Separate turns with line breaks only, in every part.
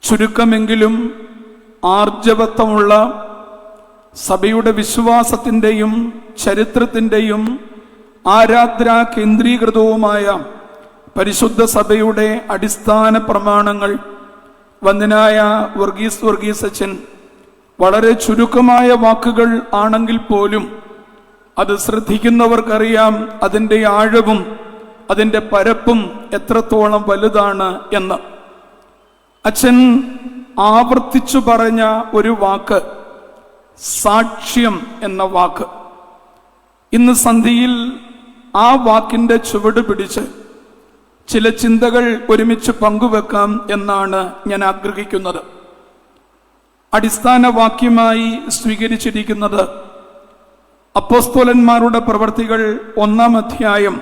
ചുരുക്കമെങ്കിലും ആർജവത്വമുള്ള സഭയുടെ വിശ്വാസത്തിൻ്റെയും ചരിത്രത്തിൻ്റെയും ആരാധനാ കേന്ദ്രീകൃതവുമായ പരിശുദ്ധ സഭയുടെ അടിസ്ഥാന പ്രമാണങ്ങൾ വന്ദനായ വർഗീസ് അച്ഛൻ വളരെ ചുരുക്കമായ വാക്കുകൾ ആണെങ്കിൽ പോലും അത് ശ്രദ്ധിക്കുന്നവർക്കറിയാം അതിൻ്റെ ആഴവും അതിൻ്റെ പരപ്പും എത്രത്തോളം വലുതാണ് എന്ന്. അച്ഛൻ ആവർത്തിച്ചു പറഞ്ഞ ഒരു വാക്ക് സാക്ഷ്യം എന്ന വാക്ക്. ഇന്ന് സന്ധ്യയിൽ ആ വാക്കിൻ്റെ ചുവട് പിടിച്ച് ചില ചിന്തകൾ ഒരുമിച്ച് പങ്കുവെക്കാം എന്നാണ് ഞാൻ ആഗ്രഹിക്കുന്നത്. അടിസ്ഥാന വാക്യമായി സ്വീകരിച്ചിരിക്കുന്നത് അപ്പോസ്തലന്മാരുടെ പ്രവർത്തികൾ 1-ാം അധ്യായം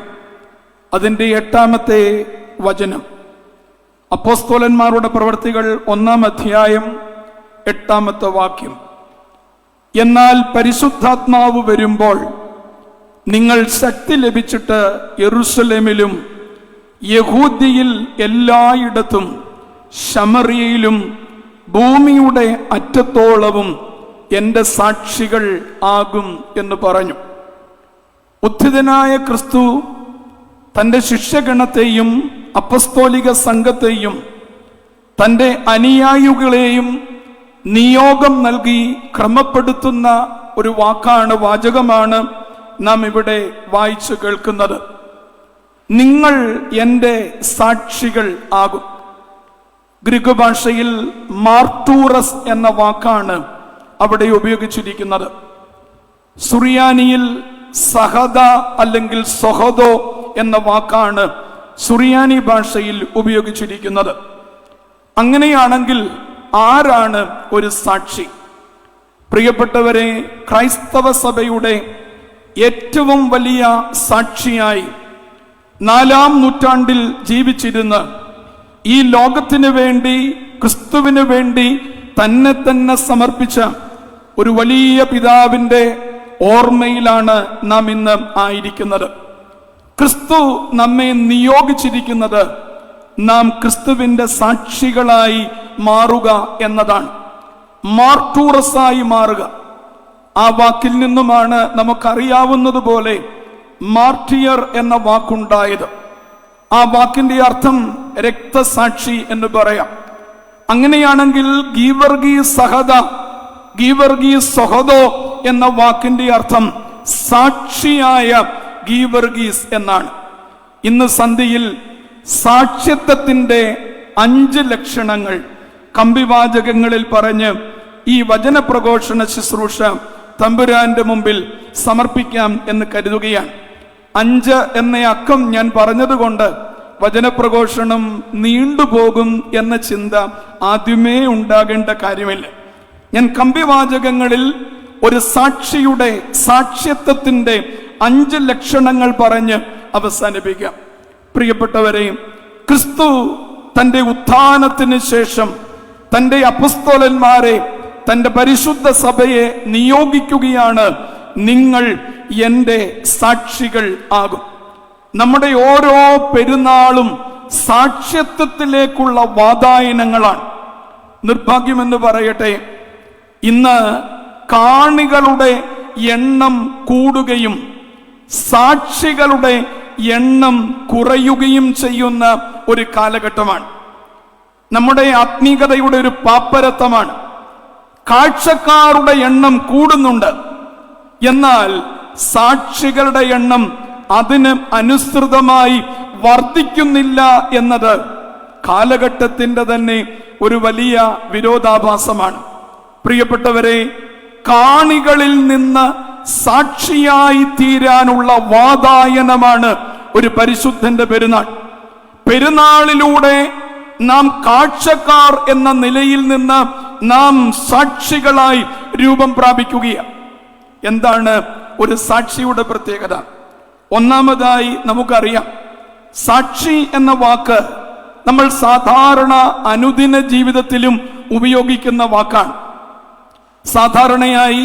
അതിൻ്റെ 8-ാമത്തെ വചനം. അപ്പോസ്തലന്മാരുടെ പ്രവർത്തികൾ 1-ാം അധ്യായം 8-ാമത്തെ വാക്യം. എന്നാൽ പരിശുദ്ധാത്മാവ് വരുമ്പോൾ നിങ്ങൾ ശക്തി ലഭിച്ചിട്ട് യെരൂശലേമിലും യഹൂദ്യയിൽ എല്ലായിടത്തും ശമറിയയിലും ഭൂമിയുടെ അറ്റത്തോളവും എൻ്റെ സാക്ഷികൾ ആകും എന്ന് പറഞ്ഞു. ഉത്ഥിതനായ ക്രിസ്തു തൻ്റെ ശിഷ്യഗണത്തെയും അപ്പസ്തോലിക സംഘത്തെയും തൻ്റെ അനുയായികളെയും നിയോഗം നൽകി ക്രമപ്പെടുത്തുന്ന ഒരു വാചകമാണ് നാം ഇവിടെ വായിച്ചു കേൾക്കുന്നത്. നിങ്ങൾ എൻ്റെ സാക്ഷികൾ ആകും. ഗ്രീക്ക് ഭാഷയിൽ മാർട്ടൂറസ് എന്ന വാക്കാണ് അവിടെ ഉപയോഗിച്ചിരിക്കുന്നത്. സുറിയാനിയിൽ സഹദ അല്ലെങ്കിൽ സൊഹദോ എന്ന വാക്കാണ് സുറിയാനി ഭാഷയിൽ ഉപയോഗിച്ചിരിക്കുന്നത്. അങ്ങനെയാണെങ്കിൽ ആരാണ് ഒരു സാക്ഷി? പ്രിയപ്പെട്ടവരെ, ക്രൈസ്തവ സഭയുടെ ഏറ്റവും വലിയ സാക്ഷിയായി 4-ാം നൂറ്റാണ്ടിൽ ജീവിച്ചിരുന്ന് ഈ ലോകത്തിന് വേണ്ടി ക്രിസ്തുവിന് വേണ്ടി തന്നെ സമർപ്പിച്ച ഒരു വലിയ പിതാവിൻ്റെ ഓർമ്മയിലാണ് നാം ഇന്ന് ആയിരിക്കുന്നത്. ക്രിസ്തു നമ്മെ നിയോഗിച്ചിരിക്കുന്നത് നാം ക്രിസ്തുവിൻ്റെ സാക്ഷികളായി മാറുക എന്നതാണ്. മാർട്ടൂറസായി മാറുക. ആ വാക്കിൽ നിന്നുമാണ് നമുക്കറിയാവുന്നതുപോലെ മാർട്ടിയർ എന്ന വാക്കുണ്ടായത്. ആ വാക്കിന്റെ അർത്ഥം രക്തസാക്ഷി എന്ന് പറയാം. അങ്ങനെയാണെങ്കിൽ ഗീവർഗീസ് സഹദോ എന്ന വാക്കിന്റെ അർത്ഥം സാക്ഷിയായ ഗീവർഗീസ് എന്നാണ്. ഇന്ന് സന്ധ്യയിൽ സാക്ഷ്യത്വത്തിന്റെ 5 ലക്ഷണങ്ങൾ കമ്പിവാചകങ്ങളിൽ പറഞ്ഞ് ഈ വചനപ്രഘോഷണ ശുശ്രൂഷ തമ്പുരാന്റെ മുമ്പിൽ സമർപ്പിക്കാം എന്ന് കരുതുകയാണ്. 5 എന്ന അക്കം ഞാൻ പറഞ്ഞതുകൊണ്ട് വചനപ്രഘോഷണം നീണ്ടുപോകും എന്ന ചിന്ത ആദ്യമേ ഉണ്ടാകേണ്ട കാര്യമില്ല. ഞാൻ കമ്പിവാചകങ്ങളിൽ ഒരു സാക്ഷിയുടെ സാക്ഷ്യത്വത്തിന്റെ 5 ലക്ഷണങ്ങൾ പറഞ്ഞ് അവസാനിപ്പിക്കാം. പ്രിയപ്പെട്ടവരെ, ക്രിസ്തു തൻ്റെ ഉത്ഥാനത്തിന് ശേഷം തൻ്റെ അപ്പസ്തോലന്മാരെ, തൻ്റെ പരിശുദ്ധ സഭയെ നിയോഗിക്കുകയാണ്. നിങ്ങൾ എൻ്റെ സാക്ഷികൾ ആകും. നമ്മുടെ ഓരോ പെരുന്നാളും സാക്ഷ്യത്വത്തിലേക്കുള്ള വാതായനങ്ങളാണ്. നിർഭാഗ്യമെന്ന് പറയട്ടെ, ഇന്ന് കാണികളുടെ എണ്ണം കൂടുകയും സാക്ഷികളുടെ എണ്ണം കുറയുകയും ചെയ്യുന്ന ഒരു കാലഘട്ടമാണ്. നമ്മുടെ ആത്മീകതയുടെ ഒരു പാപ്പരത്വമാണ്. കാഴ്ചക്കാരുടെ എണ്ണം കൂടുന്നുണ്ട്, എന്നാൽ സാക്ഷികളുടെ എണ്ണം അതിന് അനുസൃതമായി വർദ്ധിക്കുന്നില്ല എന്നത് കാലഘട്ടത്തിന്റെ തന്നെ ഒരു വലിയ വിരോധാഭാസമാണ്. പ്രിയപ്പെട്ടവരെ, കാണികളിൽ നിന്ന് സാക്ഷിയായി തീരാനുള്ള വാതായനമാണ് ഒരു പരിശുദ്ധന്റെ പെരുന്നാൾ. പെരുന്നാളിലൂടെ നാം കാഴ്ചക്കാർ എന്ന നിലയിൽ നിന്ന് നാം സാക്ഷികളായി രൂപം പ്രാപിക്കുകയാണ്. എന്താണ് ഒരു സാക്ഷിയുടെ പ്രത്യേകത? ഒന്നാമതായി നമുക്കറിയാം, സാക്ഷി എന്ന വാക്ക് നമ്മൾ സാധാരണ അനുദിന ജീവിതത്തിലും ഉപയോഗിക്കുന്ന വാക്കാണ്. സാധാരണയായി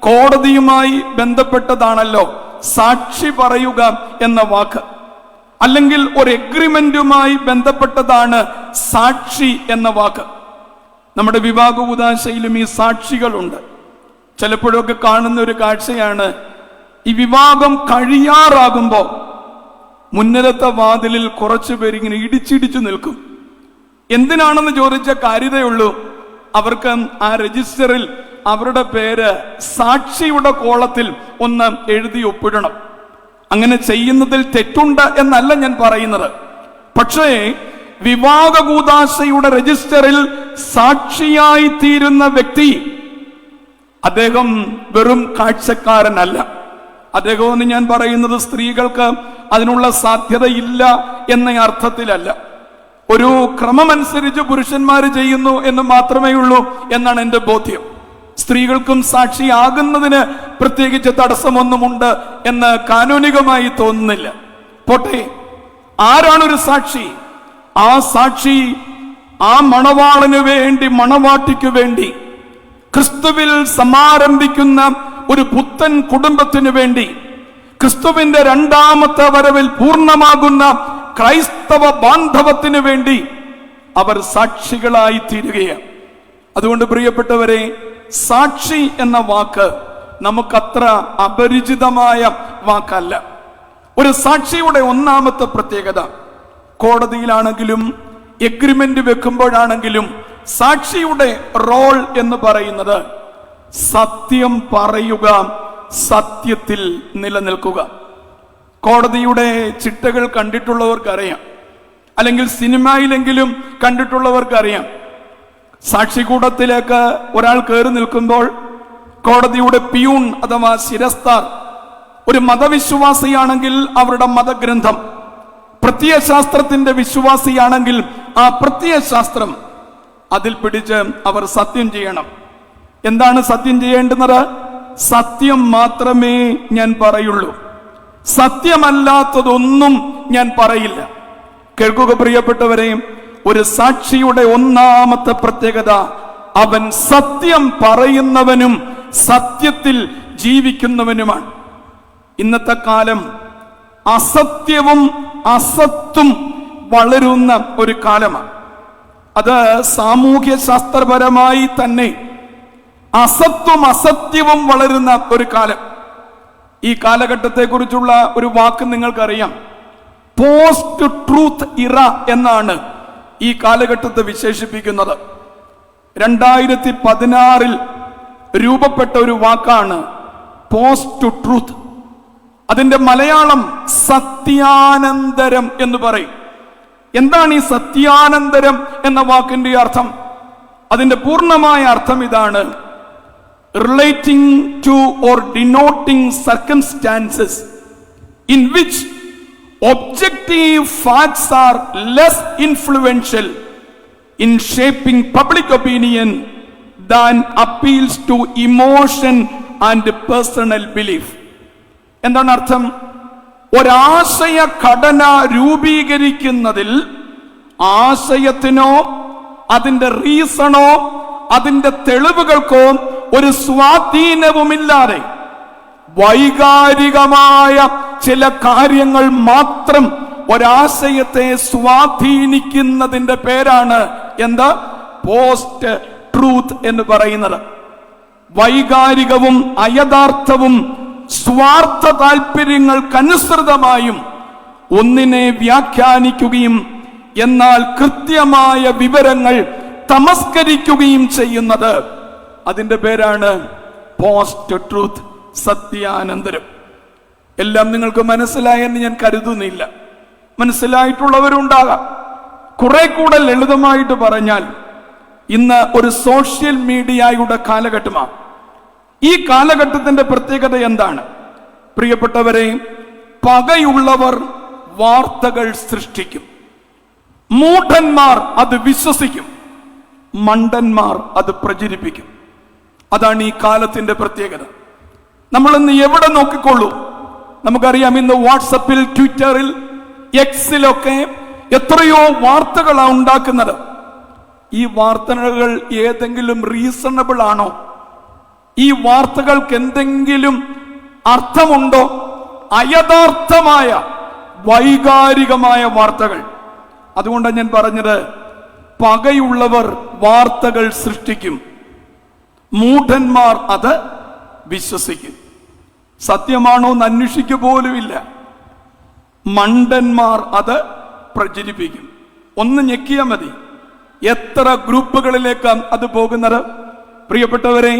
കോടതിയുമായി ബന്ധപ്പെട്ടതാണല്ലോ സാക്ഷി പറയുക എന്ന വാക്ക്. അല്ലെങ്കിൽ ഒരു എഗ്രിമെന്റുമായി ബന്ധപ്പെട്ടതാണ് സാക്ഷി എന്ന വാക്ക്. നമ്മുടെ വിവാഹ കൂദാശയിലും ഈ സാക്ഷികളുണ്ട്. ചിലപ്പോഴൊക്കെ കാണുന്ന ഒരു കാഴ്ചയാണ്, ഈ വിവാഹം കഴിയാറാകുമ്പോൾ മുന്നിലത്തെ വാതിലിൽ കുറച്ചു പേരിങ്ങനെ ഇടിച്ചിടിച്ചു നിൽക്കും. എന്തിനാണെന്ന് ചോദിച്ച കാര്യതയുള്ളൂ, അവർക്ക് ആ രജിസ്റ്ററിൽ അവരുടെ പേര് സാക്ഷിയുടെ കോളത്തിൽ ഒന്ന് എഴുതി ഒപ്പിടണം. അങ്ങനെ ചെയ്യുന്നതിൽ തെറ്റുണ്ട് എന്നല്ല ഞാൻ പറയുന്നത്. പക്ഷേ വിവാഹ കൂദാശയുടെ രജിസ്റ്ററിൽ സാക്ഷിയായി തീരുന്ന വ്യക്തി, അദ്ദേഹം വെറും കാഴ്ചക്കാരനല്ല. അദ്ദേഹമെന്ന് ഞാൻ പറയുന്നത് സ്ത്രീകൾക്ക് അതിനുള്ള സാധ്യതയില്ല എന്ന അർത്ഥത്തിലല്ല. ഒരു ക്രമമനുസരിച്ച് പുരുഷന്മാർ ചെയ്യുന്നു എന്ന് മാത്രമേ ഉള്ളൂ എന്നാണ് എൻ്റെ ബോധ്യം. സ്ത്രീകൾക്കും സാക്ഷിയാകുന്നതിന് പ്രത്യേകിച്ച് തടസ്സമൊന്നുമുണ്ട് എന്ന് കാനൂനികമായി തോന്നുന്നില്ല. പോട്ടെ, ആരാണൊരു സാക്ഷി? ആ സാക്ഷി ആ മണവാളന് വേണ്ടി, മണവാട്ടിക്ക് വേണ്ടി, ക്രിസ്തുവിൽ സമാരംഭിക്കുന്ന ഒരു പുത്തൻ കുടുംബത്തിനു വേണ്ടി, ക്രിസ്തുവിന്റെ രണ്ടാമത്തെ വരവിൽ പൂർണ്ണമാകുന്ന ക്രൈസ്തവ ബാന്ധവത്തിനു വേണ്ടി അവർ സാക്ഷികളായി തീരുകയാണ്. അതുകൊണ്ട് പ്രിയപ്പെട്ടവരെ, സാക്ഷി എന്ന വാക്ക് നമുക്കത്ര അപരിചിതമായ വാക്കല്ല. ഒരു സാക്ഷിയുടെ ഒന്നാമത്തെ പ്രത്യേകത, കോടതിയിലാണെങ്കിലും എഗ്രിമെന്റ് വെക്കുമ്പോഴാണെങ്കിലും സാക്ഷിയുടെ റോൾ എന്ന് പറയുന്നത് സത്യം പറയുക, സത്യത്തിൽ നിലനിൽക്കുക. കോടതിയുടെ ചിട്ടകൾ കണ്ടിട്ടുള്ളവർക്കറിയാം, അല്ലെങ്കിൽ സിനിമയിലെങ്കിലും കണ്ടിട്ടുള്ളവർക്കറിയാം. സാക്ഷികൂടത്തിലേക്ക് ഒരാൾ കയറി നിൽക്കുമ്പോൾ കോടതിയുടെ പിയൂൺ അഥവാ ശിരസ്താർ ഒരു മതവിശ്വാസിയാണെങ്കിൽ അവരുടെ മതഗ്രന്ഥം, പ്രത്യയശാസ്ത്രത്തിന്റെ വിശ്വാസിയാണെങ്കിൽ ആ പ്രത്യയശാസ്ത്രം അതിൽ പിടിച്ച് അവർ സത്യം ചെയ്യണം. എന്താണ് സത്യം ചെയ്യേണ്ടുന്നത്? സത്യം മാത്രമേ ഞാൻ പറയുള്ളൂ, സത്യമല്ലാത്തതൊന്നും ഞാൻ പറയില്ല. കേൾക്കുക പ്രിയപ്പെട്ടവരെ, ഒരു സാക്ഷിയുടെ ഒന്നാമത്തെ പ്രത്യേകത, അവൻ സത്യം പറയുന്നവനും സത്യത്തിൽ ജീവിക്കുന്നവനുമാണ്. ഇന്നത്തെ കാലം അസത്യവും അസത്തും വളരുന്ന ഒരു കാലമാണ്. അത് സാമൂഹ്യ ശാസ്ത്രപരമായി തന്നെ അസത്തും അസത്യവും വളരുന്ന ഒരു കാലം. ഈ കാലഘട്ടത്തെ കുറിച്ചുള്ള ഒരു വാക്ക് നിങ്ങൾക്കറിയാം, പോസ്റ്റ് ട്രൂത്ത് ഇറ എന്നാണ് ഈ കാലഘട്ടത്തെ വിശേഷിപ്പിക്കുന്നത്. 2016 രൂപപ്പെട്ട ഒരു വാക്കാണ് പോസ്റ്റ് ട്രൂത്ത്. അതിന്റെ മലയാളം സത്യാനന്തരം എന്ന് പറയും. എന്താണ് ഈ സത്യാനന്തരം എന്ന വാക്കിന്റെ അർത്ഥം? അതിന്റെ പൂർണ്ണമായ അർത്ഥം ഇതാണ്: relating to or denoting circumstances in which objective facts are less influential in shaping public opinion than appeals to emotion and personal belief. എന്താണ് അർത്ഥം? ഒരാശയ ഘടന രൂപീകരിക്കുന്നതിൽ ആശയത്തിനോ അതിന്റെ റീസണോ അതിന്റെ തെളിവുകൾക്കോ ഒരു സ്വാധീനവുമില്ലാതെ വൈകാരികമായ ചില കാര്യങ്ങൾ മാത്രം ഒരാശയത്തെ സ്വാധീനിക്കുന്നതിന്റെ പേരാണ് എന്താ? പോസ്റ്റ് ട്രൂത്ത് എന്ന് പറയുന്നത്. വൈകാരികവും അയഥാർത്ഥവും സ്വാർത്ഥ താല്പര്യങ്ങൾക്കനുസൃതമായും ഒന്നിനെ വ്യാഖ്യാനിക്കുകയും എന്നാൽ കൃത്യമായ വിവരങ്ങൾ തമസ്കരിക്കുകയും ചെയ്യുന്നത്, അതിന്റെ പേരാണ് പോസ്റ്റ് ട്രൂത്ത്, സത്യാനന്തരം. എല്ലാം നിങ്ങൾക്ക് മനസ്സിലായെന്ന് ഞാൻ കരുതുന്നില്ല. മനസ്സിലായിട്ടുള്ളവരുണ്ടാകാം. കുറെ കൂടെ ലളിതമായിട്ട് പറഞ്ഞാൽ, ഇന്ന് ഒരു സോഷ്യൽ മീഡിയയുടെ കാലഘട്ടമാണ്. ഈ കാലഘട്ടത്തിന്റെ പ്രത്യേകത എന്താണ്? പ്രിയപ്പെട്ടവരെ, പകയുള്ളവർ വാർത്തകൾ സൃഷ്ടിക്കും. മൂഢന്മാർ അത് വിശ്വസിക്കും, മണ്ടന്മാർ അത് പ്രചരിപ്പിക്കും. അതാണ് ഈ കാലത്തിന്റെ പ്രത്യേകത. നമ്മൾ ഇന്ന് എവിടെ നോക്കിക്കൊള്ളൂ, നമുക്കറിയാം, ഇന്ന് വാട്സപ്പിൽ, ട്വിറ്ററിൽ, എക്സിലൊക്കെ എത്രയോ വാർത്തകളാണ് ഉണ്ടാക്കുന്നത്. ഈ വാർത്തകൾ ഏതെങ്കിലും റീസണബിൾ ആണോ? ഈ വാർത്തകൾക്ക് എന്തെങ്കിലും അർത്ഥമുണ്ടോ? അയഥാർത്ഥമായ വൈകാരികമായ വാർത്തകൾ. അതുകൊണ്ടാണ് ഞാൻ പറഞ്ഞത്, പകയുള്ളവർ വാർത്തകൾ സൃഷ്ടിക്കും, മൂഢന്മാർ അത് വിശ്വസിക്കും. സത്യമാണോ എന്ന് അന്വേഷിക്കുക പോലുമില്ല. മണ്ടന്മാർ അത് പ്രചരിപ്പിക്കും. ഒന്ന് ഞെക്കിയാൽ മതി, എത്ര ഗ്രൂപ്പുകളിലേക്ക് അത് പോകുന്നത്. പ്രിയപ്പെട്ടവരെ,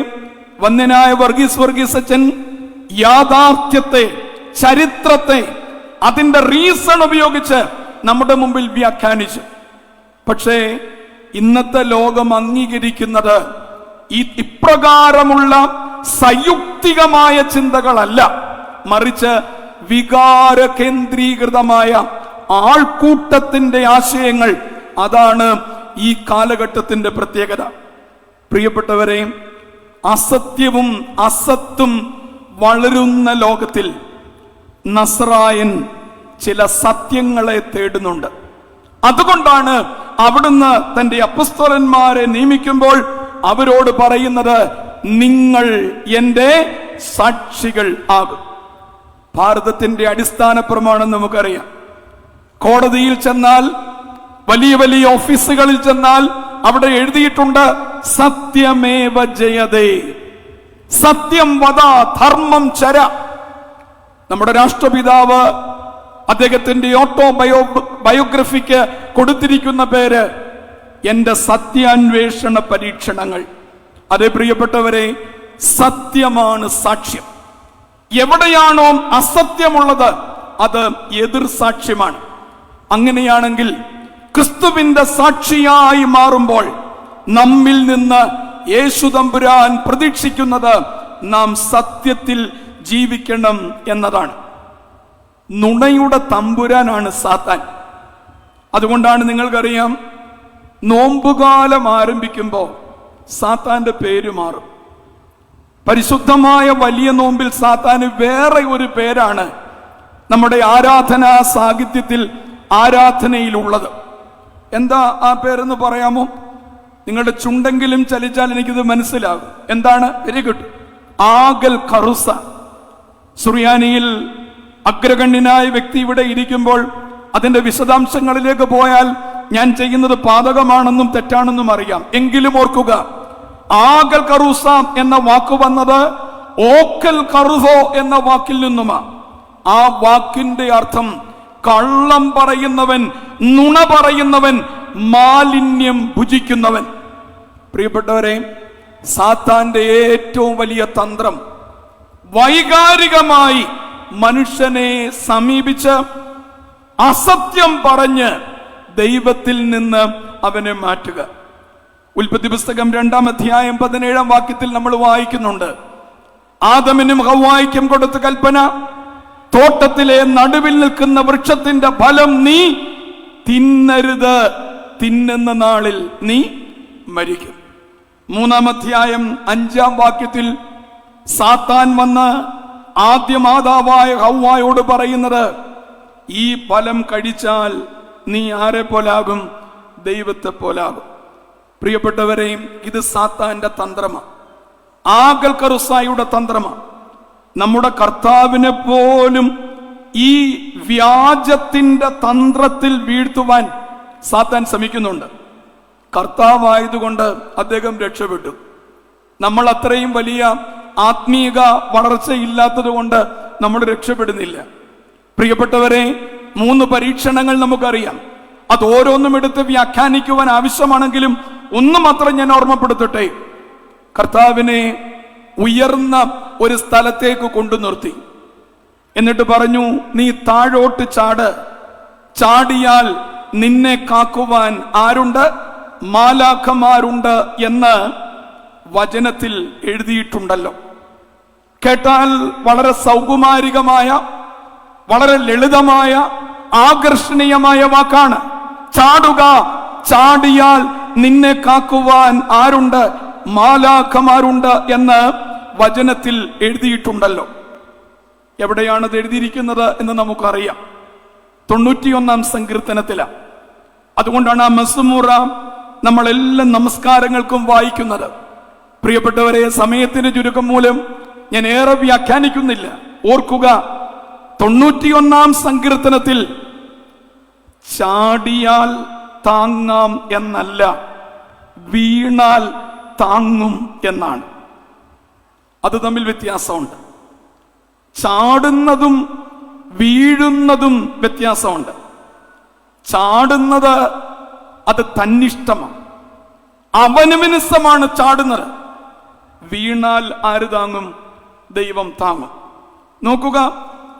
വന്യനായ വർഗീസ് അച്ഛൻ യാഥാർത്ഥ്യത്തെ, ചരിത്രത്തെ അതിന്റെ റീസൺ ഉപയോഗിച്ച് നമ്മുടെ മുമ്പിൽ വ്യാഖ്യാനിച്ചു. പക്ഷേ ഇന്നത്തെ ലോകം അംഗീകരിക്കുന്നത് ഇപ്രകാരമുള്ള സയുക്തികമായ ചിന്തകളല്ല, മറിച്ച് വികാര കേന്ദ്രീകൃതമായ ആൾക്കൂട്ടത്തിന്റെ ആശയങ്ങൾ. അതാണ് ഈ കാലഘട്ടത്തിന്റെ പ്രത്യേകത. പ്രിയപ്പെട്ടവരെ, അസത്യവും അസത്തും വളരുന്ന ലോകത്തിൽ നസ്രായൻ ചില സത്യങ്ങളെ തേടുന്നുണ്ട്. അതുകൊണ്ടാണ് അവിടുന്ന് തന്റെ അപ്പസ്തോലന്മാരെ നിയമിക്കുമ്പോൾ അവരോട് പറയുന്നത്, നിങ്ങൾ എന്റെ സാക്ഷികൾ ആകും. ഭാരതത്തിന്റെ അടിസ്ഥാന പ്രമാണം നമുക്കറിയാം. കോടതിയിൽ ചെന്നാൽ, വലിയ വലിയ ഓഫീസുകളിൽ ചെന്നാൽ അവിടെ എഴുതിയിട്ടുണ്ട്, സത്യമേവ ജയതേ, സത്യം വദ ധർമ്മം ചര. നമ്മുടെ രാഷ്ട്രപിതാവ് അദ്ദേഹത്തിന്റെ ബയോഗ്രഫിക്ക് കൊടുത്തിരിക്കുന്ന പേര് എന്റെ സത്യാന്വേഷണ പരീക്ഷണങ്ങൾ. അതേ പ്രിയപ്പെട്ടവരെ, സത്യമാണ് സാക്ഷ്യം. എവിടെയാണോ അസത്യമുള്ളത് അത് എതിർ സാക്ഷ്യമാണ്. അങ്ങനെയാണെങ്കിൽ ക്രിസ്തുവിന്റെ സാക്ഷിയായി മാറുമ്പോൾ നമ്മിൽ നിന്ന് യേശു തമ്പുരാൻ പ്രതീക്ഷിക്കുന്നത് നാം സത്യത്തിൽ ജീവിക്കണം എന്നതാണ്. നുണയുടെ തമ്പുരാനാണ് സാത്താൻ. അതുകൊണ്ടാണ് നിങ്ങൾക്കറിയാം, നോമ്പുകാലം ആരംഭിക്കുമ്പോൾ സാത്താന്റെ പേര് മാറും. പരിശുദ്ധമായ വലിയ നോമ്പിൽ സാത്താന് വേറെ ഒരു പേരാണ് നമ്മുടെ ആരാധനാ സാഹിത്യത്തിൽ, ആരാധനയിലുള്ളത്. എന്താ ആ പേരെന്ന് പറയാമോ? നിങ്ങളുടെ ചുണ്ടെങ്കിലും ചലിച്ചാൽ എനിക്കിത് മനസ്സിലാകും. എന്താണ്? Very good. ആഗൽ കറുസ. സുറിയാനിയിൽ അഗ്രഗണ്യനായ വ്യക്തി ഇവിടെ ഇരിക്കുമ്പോൾ അതിന്റെ വിശദാംശങ്ങളിലേക്ക് പോയാൽ ഞാൻ ചെയ്യുന്നത് പാതകമാണെന്നും തെറ്റാണെന്നും അറിയാം. എങ്കിലും ഓർക്കുക, ആഗൽ കറൂസ എന്ന വാക്ക് വന്നത് ഓക്കൽ കറുസോ എന്ന വാക്കിൽ നിന്നുമാണ്. ആ വാക്കിന്റെ അർത്ഥം കള്ളം പറയുന്നവൻ, നുണ പറയുന്നവൻ, മാലിന്യം ഭുജിക്കുന്നവൻ. പ്രിയപ്പെട്ടവരെ, സാത്താന്റെ ഏറ്റവും വലിയ തന്ത്രം വൈകാരികമായി മനുഷ്യനെ സമീപിച്ച് അസത്യം പറഞ്ഞ് ദൈവത്തിൽ നിന്ന് അവനെ മാറ്റുക. ഉൽപ്പത്തി പുസ്തകം 2-ാം അധ്യായം 17-ാം വാക്യത്തിൽ നമ്മൾ വായിക്കുന്നുണ്ട്, ആദമിനും ഹവ്വായ്ക്കും കൊടുത്ത കൽപ്പന, തോട്ടത്തിലെ നടുവിൽ നിൽക്കുന്ന വൃക്ഷത്തിന്റെ ഫലം നീ തിന്നരുത്, തിന്നുന്ന നാളിൽ നീ മരിക്കും. 3-ാം അധ്യായം 5-ാം വാക്യത്തിൽ സാത്താൻ വന്ന് ആദ്യ മാതാവായ ഹവ്വായോട് പറയുന്നത്, ഈ ഫലം കഴിച്ചാൽ നീ ആരെ പോലാകും? ദൈവത്തെ പോലാകും. പ്രിയപ്പെട്ടവരെ, ഇത് സാത്താന്റെ തന്ത്രമാണ്, ആഗൽ കറുസായുടെ തന്ത്രമാണ്. നമ്മുടെ കർത്താവിനെ പോലും ഈ വ്യാജത്തിന്റെ തന്ത്രത്തിൽ വീഴ്ത്തുവാൻ സാത്താൻ ശ്രമിക്കുന്നുണ്ട്. കർത്താവായതുകൊണ്ട് അദ്ദേഹം രക്ഷപ്പെട്ടു. നമ്മൾ അത്രയും വലിയ ആത്മീക വളർച്ചയില്ലാത്തത് കൊണ്ട് നമ്മൾ രക്ഷപ്പെടുന്നില്ല. പ്രിയപ്പെട്ടവരെ, 3 പരീക്ഷണങ്ങൾ നമുക്കറിയാം. അത് ഓരോന്നും എടുത്ത് വ്യാഖ്യാനിക്കുവാൻ ആവശ്യമാണെങ്കിലും ഒന്ന് മാത്രം ഞാൻ ഓർമ്മപ്പെടുത്തട്ടെ. കർത്താവിനെ ഉയർന്ന ഒരു സ്ഥലത്തേക്ക് കൊണ്ടു നിർത്തി. എന്നിട്ട് പറഞ്ഞു, നീ താഴോട്ട് ചാട്, ചാടിയാൽ നിന്നെ കാക്കുവാൻ ആരുണ്ട്? മാലാഖമാരുണ്ട് എന്ന് വചനത്തിൽ എഴുതിയിട്ടുണ്ടല്ലോ. കേട്ടാൽ വളരെ സൗകുമാരികമായ, വളരെ ലളിതമായ, ആകർഷണീയമായ വാക്കാണ്. ചാടുക, ചാടിയാൽ നിന്നെ കാക്കുവാൻ ആരുണ്ട്? മാലാഖമാരുണ്ട് എന്ന് വചനത്തിൽ എഴുതിയിട്ടുണ്ടല്ലോ. എവിടെയാണത് എഴുതിയിരിക്കുന്നത് എന്ന് നമുക്കറിയാം. 91-ാം സങ്കീർത്തനത്തിലാണ്. അതുകൊണ്ടാണ് ആ മസ്മൂറ നമ്മളെല്ലാം നമസ്കാരങ്ങൾക്കും വായിക്കുന്നത്. പ്രിയപ്പെട്ടവരെ, സമയത്തിന്റെ ചുരുക്കം മൂലം ഞാൻ ഏറെ വ്യാഖ്യാനിക്കുന്നില്ല. ഓർക്കുക, 91-ാം സങ്കീർത്തനത്തിൽ ചാടിയാൽ താങ്ങാം എന്നല്ല, വീണാൽ താങ്ങും എന്നാണ്. അത് തമ്മിൽ വ്യത്യാസമുണ്ട്. ചാടുന്നതും വീഴുന്നതും വ്യത്യാസമുണ്ട്. ചാടുന്നത് അത് തന്നിഷ്ടമാണ്, അവനവനിഷ്ടമാണ് ചാടുന്നത്. വീണാൽ ആര് താങ്ങും? ദൈവം താങ്ങും. നോക്കുക,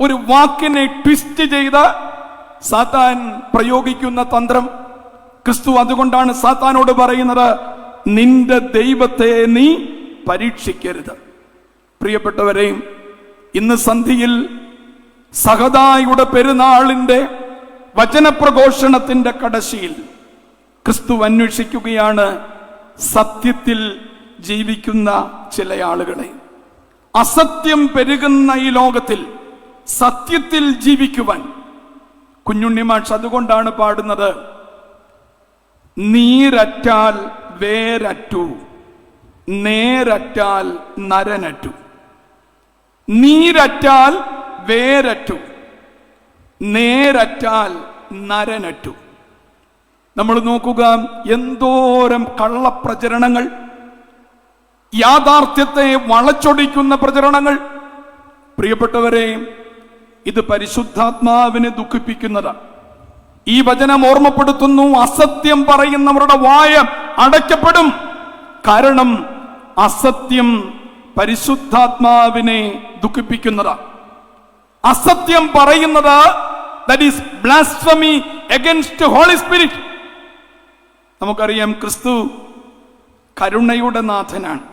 ഒരു വാക്കിനെ ട്വിസ്റ്റ് ചെയ്ത് സാത്താൻ പ്രയോഗിക്കുന്ന തന്ത്രം ക്രിസ്തു അതുകൊണ്ടാണ് സാത്താനോട് പറയുന്നത്, നിന്റെ ദൈവത്തെ നീ പരീക്ഷിക്കരുത്. പ്രിയപ്പെട്ടവരെ, ഇന്ന് സന്ധിയിൽ സഹദായുടെ പെരുന്നാളിന്റെ വചനപ്രഘോഷണത്തിന്റെ കടശിയിൽ ക്രിസ്തു അന്വേഷിക്കുകയാണ് സത്യത്തിൽ ജീവിക്കുന്ന ചില ആളുകളെ. അസത്യം പെരുകുന്ന ഈ ലോകത്തിൽ സത്യത്തിൽ ജീവിക്കുവാൻ കുഞ്ഞുണ്ണിമാഷ് അതുകൊണ്ടാണ് പാടുന്നത്, നീരറ്റാൽ വേരറ്റു, നേരറ്റാൽ നരനറ്റു. നീരറ്റാൽ വേരറ്റു, നേരറ്റാൽ നരനറ്റു. നമ്മൾ നോക്കുക, എന്തോരം കള്ളപ്രചരണങ്ങൾ, യാഥാർത്ഥ്യത്തെ വളച്ചൊടിക്കുന്ന പ്രചരണങ്ങൾ. പ്രിയപ്പെട്ടവരെ, ഇത് പരിശുദ്ധാത്മാവിനെ ദുഃഖിപ്പിക്കുന്നതാണ്. ഈ വചനം ഓർമ്മപ്പെടുത്തുന്നു, അസത്യം പറയുന്നവരുടെ വായ അടയ്ക്കപ്പെടും. കാരണം അസത്യം പരിശുദ്ധാത്മാവിനെ ദുഃഖിപ്പിക്കുന്നതാണ്. അസത്യം പറയുന്നത് that is blasphemy against Holy Spirit. നമുക്കറിയാം, ക്രിസ്തു കരുണയുടെ നാഥനാണ്.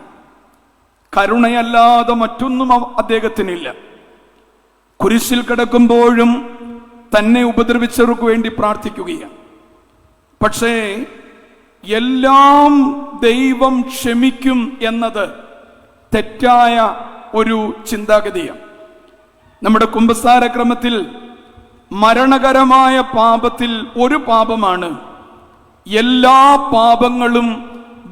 കരുണയല്ലാതെ മറ്റൊന്നും അദ്ദേഹത്തിനില്ല. കുരിശിൽ കിടക്കുമ്പോഴും തന്നെ ഉപദ്രവിച്ചവർക്ക് വേണ്ടി പ്രാർത്ഥിക്കുകയാണ്. പക്ഷേ എല്ലാം ദൈവം ക്ഷമിക്കും എന്നത് തെറ്റായ ഒരു ചിന്താഗതിയാണ്. നമ്മുടെ കുമ്പസാരക്രമത്തിൽ മരണകരമായ പാപത്തിൽ ഒരു പാപമാണ് എല്ലാ പാപങ്ങളും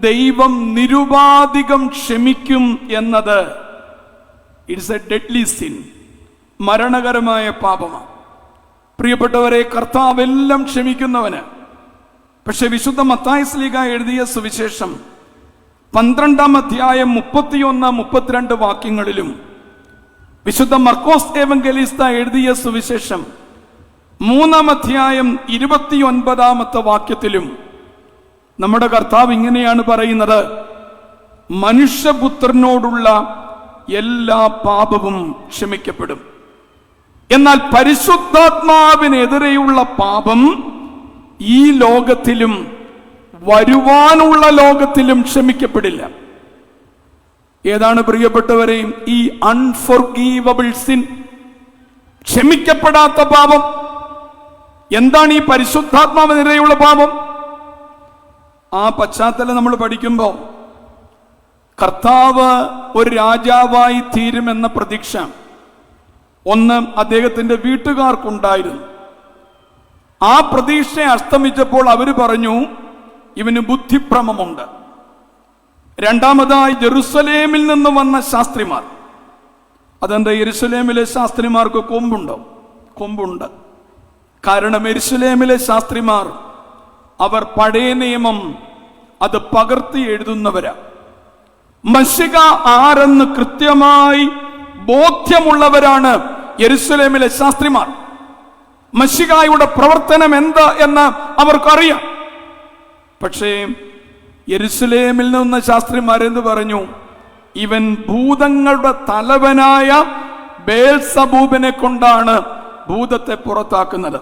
ദൈവം നിരുപാധികം ക്ഷമിക്കും എന്നത്. ഇറ്റ്സ് എ ഡെഡ്ലി സിൻ, മരണകരമായ പാപമാണ്. പ്രിയപ്പെട്ടവരെ, കർത്താവ് എല്ലാം ക്ഷമിക്കുന്നവന്. പക്ഷെ വിശുദ്ധ മത്തായി ശ്ലീഹ എഴുതിയ സുവിശേഷം 12-ാം അധ്യായം 31-32 വാക്യങ്ങളിലും വിശുദ്ധ മർക്കോസ് ഏവങ്കലിസ്ത എഴുതിയ സുവിശേഷം 3-ാം അധ്യായം 29-ാമത്തെ വാക്യത്തിലും നമ്മുടെ കർത്താവ് ഇങ്ങനെയാണ് പറയുന്നത്, മനുഷ്യപുത്രനോടുള്ള എല്ലാ പാപവും ക്ഷമിക്കപ്പെടും, എന്നാൽ പരിശുദ്ധാത്മാവിനെതിരെയുള്ള പാപം ഈ ലോകത്തിലും വരുവാനുള്ള ലോകത്തിലും ക്ഷമിക്കപ്പെടില്ല. ഏതാണ് പ്രിയപ്പെട്ടവരെ ഈ അൺഫോർഗീവബിൾ സിൻ, ക്ഷമിക്കപ്പെടാത്ത പാപം? എന്താണ് ഈ പരിശുദ്ധാത്മാവിനെതിരെയുള്ള പാപം? ആ പശ്ചാത്തലം നമ്മൾ പഠിക്കുമ്പോൾ കർത്താവ് ഒരു രാജാവായി തീരുമെന്ന പ്രതീക്ഷ ഒന്ന് അദ്ദേഹത്തിന്റെ വീട്ടുകാർക്കുണ്ടായിരുന്നു. ആ പ്രതീക്ഷ അസ്തമിച്ചപ്പോൾ അവർ പറഞ്ഞു, ഇവന് ബുദ്ധിഭ്രമമുണ്ട്. രണ്ടാമതായി ജെറുസലേമിൽ നിന്ന് വന്ന ശാസ്ത്രിമാർ. അതെന്താ, യെരുശലേമിലെ ശാസ്ത്രിമാർക്ക് കൊമ്പുണ്ടോ? കൊമ്പുണ്ട്. കാരണം യെരുശലേമിലെ ശാസ്ത്രിമാർ അവർ പഴയ നിയമം അത് പകർത്തി എഴുതുന്നവരാ. മശിഹ ആരെന്ന് കൃത്യമായി ബോധ്യമുള്ളവരാണ് യെരുശലേമിലെ ശാസ്ത്രിമാർ. മശിഹായുടെ പ്രവർത്തനം എന്താ എന്ന് അവർക്കറിയാം. പക്ഷേ യെരുശലേമിൽ നിന്ന് ശാസ്ത്രിമാരെന്ന് പറഞ്ഞു, ഇവൻ ഭൂതങ്ങളുടെ തലവനായ ബേൽസബൂബിനെ കൊണ്ടാണ് ഭൂതത്തെ പുറത്താക്കുന്നത്.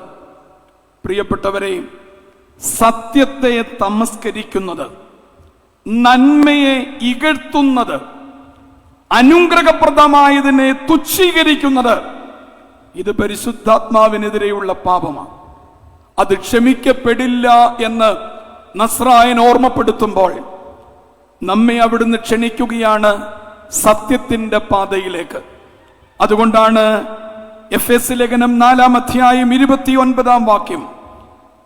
പ്രിയപ്പെട്ടവരെ, സത്യത്തെ തമസ്കരിക്കുന്നത്, നന്മയെ ഇകഴ്ത്തുന്നത്, അനുഗ്രഹപ്രദമായതിനെ തുച്ഛീകരിക്കുന്നത്, ഇത് പരിശുദ്ധാത്മാവിനെതിരെയുള്ള പാപമാണ്. അത് ക്ഷമിക്കപ്പെടില്ല എന്ന് നസ്രായൻ ഓർമ്മപ്പെടുത്തുമ്പോൾ നമ്മെ അവിടുന്ന് ക്ഷണിക്കുകയാണ് സത്യത്തിന്റെ പാതയിലേക്ക്. അതുകൊണ്ടാണ് എഫെസ് ലേഖനം 4-ാം അധ്യായം 29-ാം വാക്യം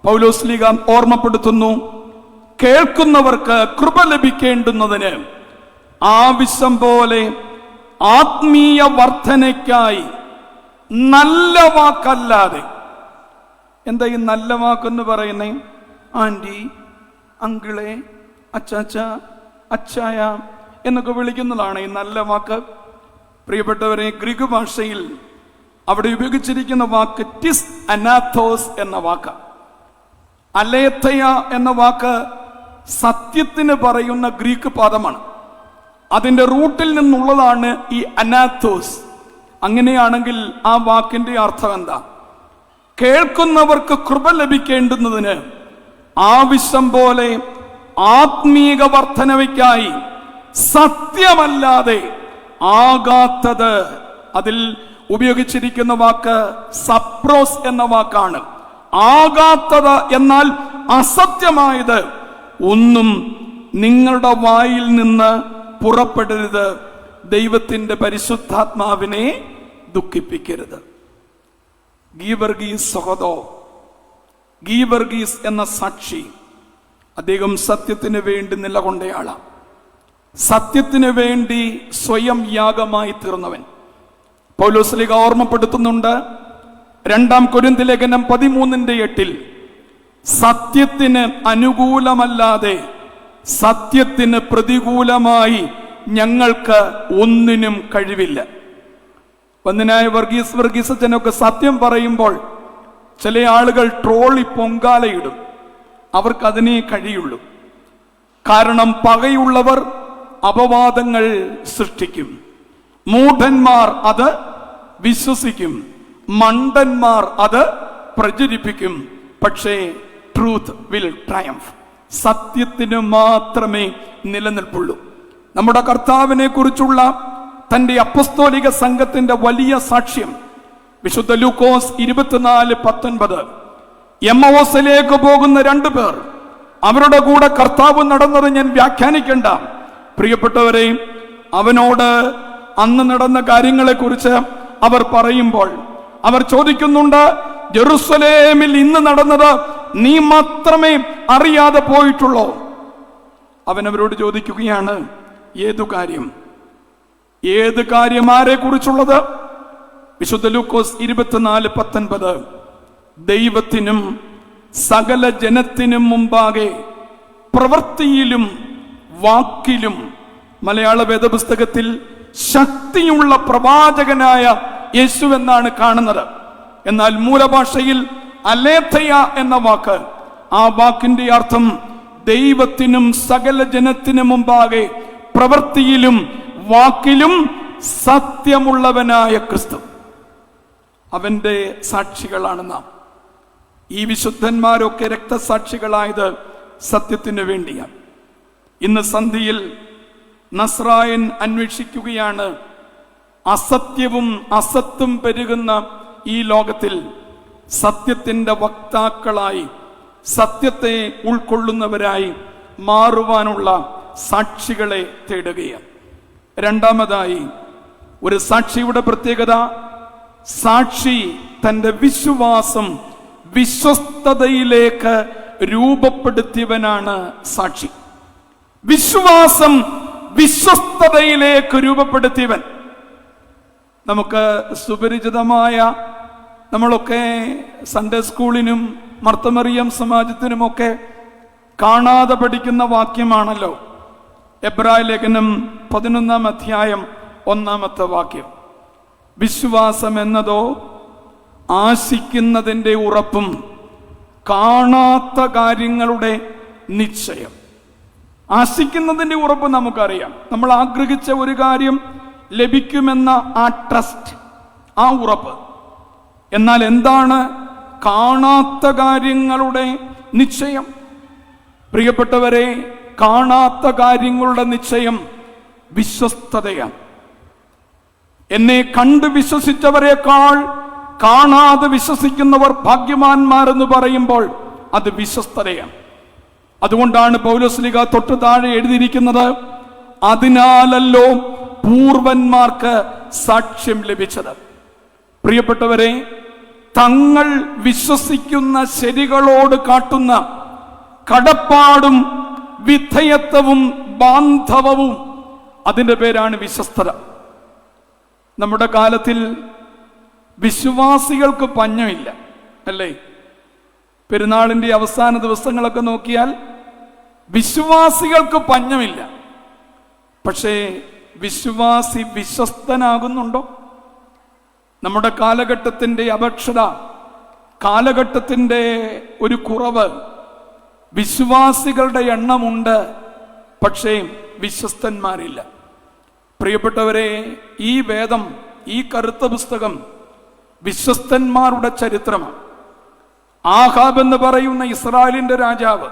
പൗലോസ് ശ്ലീഹ ഓർമ്മപ്പെടുത്തുന്നു, കേൾക്കുന്നവർക്ക് കൃപ ലഭിക്കേണ്ടുന്നതിന് ആവശ്യം പോലെ ആത്മീയ വർധനയ്ക്കായി നല്ല വാക്കല്ലാതെ. എന്താ ഈ നല്ല വാക്കെന്ന് പറയുന്നേ? ആൻറ്റി, അങ്കിളെ, അച്ചാച്ച, അച്ചായ എന്നൊക്കെ വിളിക്കുന്നതാണ് ഈ നല്ല വാക്ക്. പ്രിയപ്പെട്ടവരെ, ഗ്രീക്ക് ഭാഷയിൽ അവിടെ ഉപയോഗിച്ചിരിക്കുന്ന വാക്ക് ടിസ് അനാത്തോസ് എന്ന വാക്ക്. അലേത്തയ എന്ന വാക്ക് സത്യത്തിന് പറയുന്ന ഗ്രീക്ക് പദമാണ്. അതിന്റെ റൂട്ടിൽ നിന്നുള്ളതാണ് ഈ അനാത്തോസ്. അങ്ങനെയാണെങ്കിൽ ആ വാക്കിന്റെ അർത്ഥം എന്താ? കേൾക്കുന്നവർക്ക് കൃപ ലഭിക്കേണ്ടുന്നതിന് ആവശ്യം പോലെ ആത്മീക വർധനവയ്ക്കായി സത്യമല്ലാതെ ആകാത്തത്. അതിൽ ഉപയോഗിച്ചിരിക്കുന്ന വാക്ക് സപ്രോസ് എന്ന വാക്കാണ്. ആകാത്തത് എന്നാൽ അസത്യമായത് ഒന്നും നിങ്ങളുടെ വായിൽ നിന്ന് പുറപ്പെടരുത്. ദൈവത്തിന്റെ പരിശുദ്ധാത്മാവിനെ ദുഃഖിപ്പിക്കരുത്. ഗീവർഗീസ് സഹോദോ, ഗീവർഗീസ് എന്ന സാക്ഷി, അദ്ദേഹം സത്യത്തിന് വേണ്ടി നിലകൊണ്ടയാളാണ്. സത്യത്തിന് വേണ്ടി സ്വയം യാഗമായി തീർന്നവൻ. പൗലോസ്ലീഹ ഓർമ്മപ്പെടുത്തുന്നുണ്ട് 2 കൊരിന്ത്യർ ലേഖനം 13:8 സത്യത്തിന് അനുകൂലമല്ലാതെ സത്യത്തിന് പ്രതികൂലമായി ഞങ്ങൾക്ക് ഒന്നിനും കഴിവില്ല. വന്ദനായ വർഗീസ് അച്ഛനൊക്കെ സത്യം പറയുമ്പോൾ ചില ആളുകൾ ട്രോളി പൊങ്കാലയിടും. അവർക്കതിനേ കഴിയുള്ളൂ. കാരണം പകയുള്ളവർ അപവാദങ്ങൾ സൃഷ്ടിക്കും. മൂഢന്മാർ അത് വിശ്വസിക്കും, മണ്ടന്മാർ അത് പ്രചരിപ്പിക്കും. പക്ഷേ ട്രൂത്ത് വിൽ ട്രയംഫ്. സത്യത്തിന് മാത്രമേ നിലനിൽപ്പുള്ളൂ. നമ്മുടെ കർത്താവിനെ കുറിച്ചുള്ള തന്റെ അപ്പസ്തോലിക സംഘത്തിന്റെ വലിയ സാക്ഷ്യം വിശുദ്ധ ലൂക്കോസ് 24:19. എമ്മോസിലേക്ക് പോകുന്ന 2 പേർ, അവരുടെ കൂടെ കർത്താവ് നടന്നത് ഞാൻ വ്യാഖ്യാനിക്കണ്ട. പ്രിയപ്പെട്ടവരെ, അവനോട് അന്ന് നടന്ന കാര്യങ്ങളെ കുറിച്ച് അവർ പറയുമ്പോൾ അവർ ചോദിക്കുന്നുണ്ട്, ജെറുസലേമിൽ ഇന്ന് നടന്നത് നീ മാത്രമേ അറിയാതെ പോയിട്ടുള്ളോ? അവൻ അവരോട് ചോദിക്കുകയാണ്, ഏതു കാര്യം? ഏത് കാര്യം? ആരെ കുറിച്ചുള്ളത്? വിശുദ്ധ ലൂക്കോസ് 24:19 ദൈവത്തിനും സകല ജനത്തിനും മുമ്പാകെ പ്രവൃത്തിയിലും വാക്കിലും, മലയാള വേദപുസ്തകത്തിൽ ശക്തിയുള്ള പ്രവാചകനായ യേശു എന്നാണ് കാണുന്നത്. എന്നാൽ മൂലഭാഷയിൽ അലേഥയ എന്ന വാക്ക്, ആ വാക്കിന്റെ അർത്ഥം ദൈവത്തിനും സകല ജനത്തിനും മുമ്പാകെ പ്രവൃത്തിയിലും വാക്കിലും സത്യമുള്ളവനായ ക്രിസ്തു. അവന്റെ സാക്ഷികളാണ് നാം. ഈ വിശുദ്ധന്മാരൊക്കെ രക്തസാക്ഷികളായത് സത്യത്തിന് വേണ്ടിയാണ്. ഇന്ന് സന്ധിയിൽ നസ്രായൻ അന്വേഷിക്കുകയാണ്, അസത്യവും അസത്തും പെരുകുന്ന ഈ ലോകത്തിൽ സത്യത്തിന്റെ വക്താക്കളായി, സത്യത്തെ ഉൾക്കൊള്ളുന്നവരായി മാറുവാനുള്ള സാക്ഷികളെ തേടുകയാണ്. രണ്ടാമതായി, ഒരു സാക്ഷിയുടെ പ്രത്യേകത, സാക്ഷി തന്റെ വിശ്വാസം വിശ്വസ്തതയിലേക്ക് രൂപപ്പെടുത്തിയവനാണ് സാക്ഷി. വിശ്വാസം വിശ്വസ്തതയിലേക്ക് രൂപപ്പെടുത്തിയവൻ. നമുക്ക് സുപരിചിതമായ, നമ്മളൊക്കെ സൺഡേ സ്കൂളിനും മർത്തമറിയം സമാജത്തിനുമൊക്കെ കാണാതെ പഠിക്കുന്ന വാക്യമാണല്ലോ എബ്രായ ലേഖനം 11-ാം അധ്യായം 1-ാമത്തെ വാക്യം. വിശ്വാസം എന്നതോ ആശിക്കുന്നതിൻ്റെ ഉറപ്പും കാണാത്ത കാര്യങ്ങളുടെ നിശ്ചയം. ആശിക്കുന്നതിൻ്റെ ഉറപ്പ് നമുക്കറിയാം. നമ്മൾ ആഗ്രഹിച്ച ഒരു കാര്യം ലഭിക്കുമെന്ന ആ ട്രസ്റ്റ്, ആ ഉറപ്പ്. എന്നാൽ എന്താണ് കാണാത്ത കാര്യങ്ങളുടെ നിശ്ചയം? പ്രിയപ്പെട്ടവരെ, കാണാത്ത കാര്യങ്ങളുടെ നിശ്ചയം വിശ്വസ്തതയാണ്. എന്നെ കണ്ട് വിശ്വസിച്ചവരെക്കാൾ കാണാതെ വിശ്വസിക്കുന്നവർ ഭാഗ്യവാന്മാരെന്ന് പറയുമ്പോൾ അത് വിശ്വസ്തതയാണ്. അതുകൊണ്ടാണ് പൗലോസ്ലീഹ തൊട്ട് താഴെ എഴുതിയിരിക്കുന്നത്, അതിനാലല്ലോ പൂർവന്മാർക്ക് സാക്ഷ്യം ലഭിച്ചത്. പ്രിയപ്പെട്ടവരെ, തങ്ങൾ വിശ്വസിക്കുന്ന ശരികളോട് കാട്ടുന്ന കടപ്പാടും വിധേയത്വവും ബാന്ധവവും, അതിൻ്റെ പേരാണ് വിശ്വസ്തത. നമ്മുടെ കാലത്തിൽ വിശ്വാസികൾക്ക് പഞ്ഞമില്ല, അല്ലേ? പെരുന്നാളിന്റെ അവസാന ദിവസങ്ങളൊക്കെ നോക്കിയാൽ വിശ്വാസികൾക്ക് പഞ്ഞമില്ല. പക്ഷേ വിശ്വാസി വിശ്വസ്തനാകുന്നുണ്ടോ? നമ്മുടെ കാലഘട്ടത്തിന്റെ അപക്ഷത, കാലഘട്ടത്തിന്റെ ഒരു കുറവ്, വിശ്വാസികളുടെ എണ്ണമുണ്ട്, പക്ഷേ വിശ്വസ്തന്മാരില്ല. പ്രിയപ്പെട്ടവരെ, ഈ വേദം, ഈ കറുത്ത പുസ്തകം വിശ്വസ്തന്മാരുടെ ചരിത്രമാണ്. ആഹാബ് എന്ന് പറയുന്ന ഇസ്രായേലിന്റെ രാജാവ്,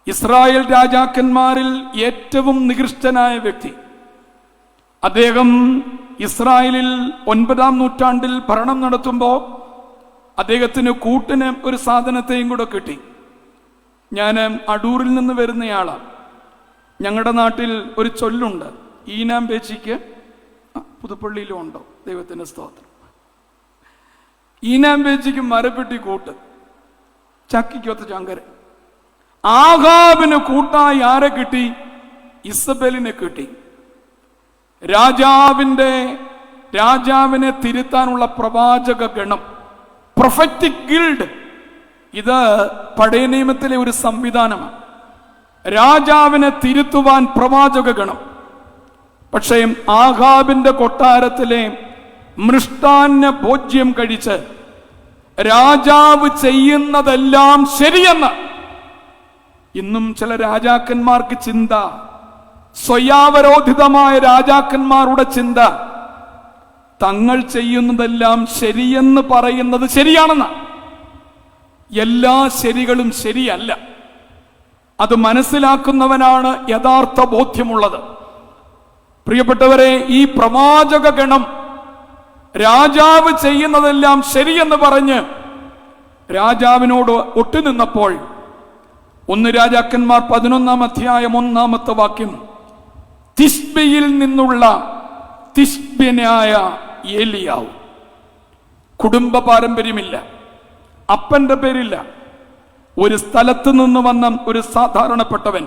ഇസ്രായേൽ രാജാക്കന്മാരിൽ ഏറ്റവും നികൃഷ്ടനായ വ്യക്തി. അദ്ദേഹം ഇസ്രായേലിൽ 9-ാം നൂറ്റാണ്ടിൽ ഭരണം നടത്തുമ്പോൾ അദ്ദേഹത്തിന് കൂട്ടിന് ഒരു സാധനത്തെയും കൂടെ കിട്ടി. ഞാൻ അടൂരിൽ നിന്ന് വരുന്നയാളാണ്. ഞങ്ങളുടെ നാട്ടിൽ ഒരു ചൊല്ലുണ്ട്, ഈനാം പേച്ചിക്ക്, പുതുപ്പള്ളിയിലും ഉണ്ടോ, ദൈവത്തിന്റെ സ്തോത്രം. ഈനാം പേച്ചിക്ക് മരപ്പെട്ടി കൂട്ട്, ചക്കിക്കൊത്ത ചങ്കര. ആഹാബിന് കൂട്ടായി ആരെ കിട്ടി? ഇസബെലിനെ കിട്ടി. രാജാവിനെ തിരുത്താനുള്ള പ്രവാചക ഗണം, പ്രൊഫറ്റിക് ഗിൽഡ്. ഇത് പഴയ നിയമത്തിലെ ഒരു സംവിധാനമാണ്. രാജാവിനെ തിരുത്തുവാൻ പ്രവാചക ഗണം. പക്ഷേ ആഹാബിന്റെ കൊട്ടാരത്തിലെ മൃഷ്ടാന്ന ഭോജ്യം കഴിച്ച് രാജാവ് ചെയ്യുന്നതെല്ലാം ശരിയെന്ന് ഇന്നും ചില രാജാക്കന്മാർക്ക് ചിന്ത, സ്വയാവരോധിതമായ രാജാക്കന്മാരുടെ ചിന്ത, തങ്ങൾ ചെയ്യുന്നതെല്ലാം ശരിയെന്ന് പറയുന്നത് ശരിയാണെന്ന്. എല്ലാ ശരികളും ശരിയല്ല. അത് മനസ്സിലാക്കുന്നവനാണ് യഥാർത്ഥ ബോധ്യമുള്ളത്. പ്രിയപ്പെട്ടവരെ, ഈ പ്രവാചക ഗണം രാജാവ് ചെയ്യുന്നതെല്ലാം ശരിയെന്ന് പറഞ്ഞ് രാജാവിനോട് ഒട്ടുനിന്നപ്പോൾ 1 രാജാക്കന്മാർ 11-ാം അധ്യായം 1-ാമത്തെ വാക്യം, തിശ്ബിയിൽ നിന്നുള്ള തിശ്ബ്യനായ ഏലിയാവ്, കുടുംബ പാരമ്പര്യമില്ല, അപ്പന്റെ പേരില്ല, ഒരു സ്ഥലത്ത് നിന്ന് വന്ന ഒരു സാധാരണപ്പെട്ടവൻ.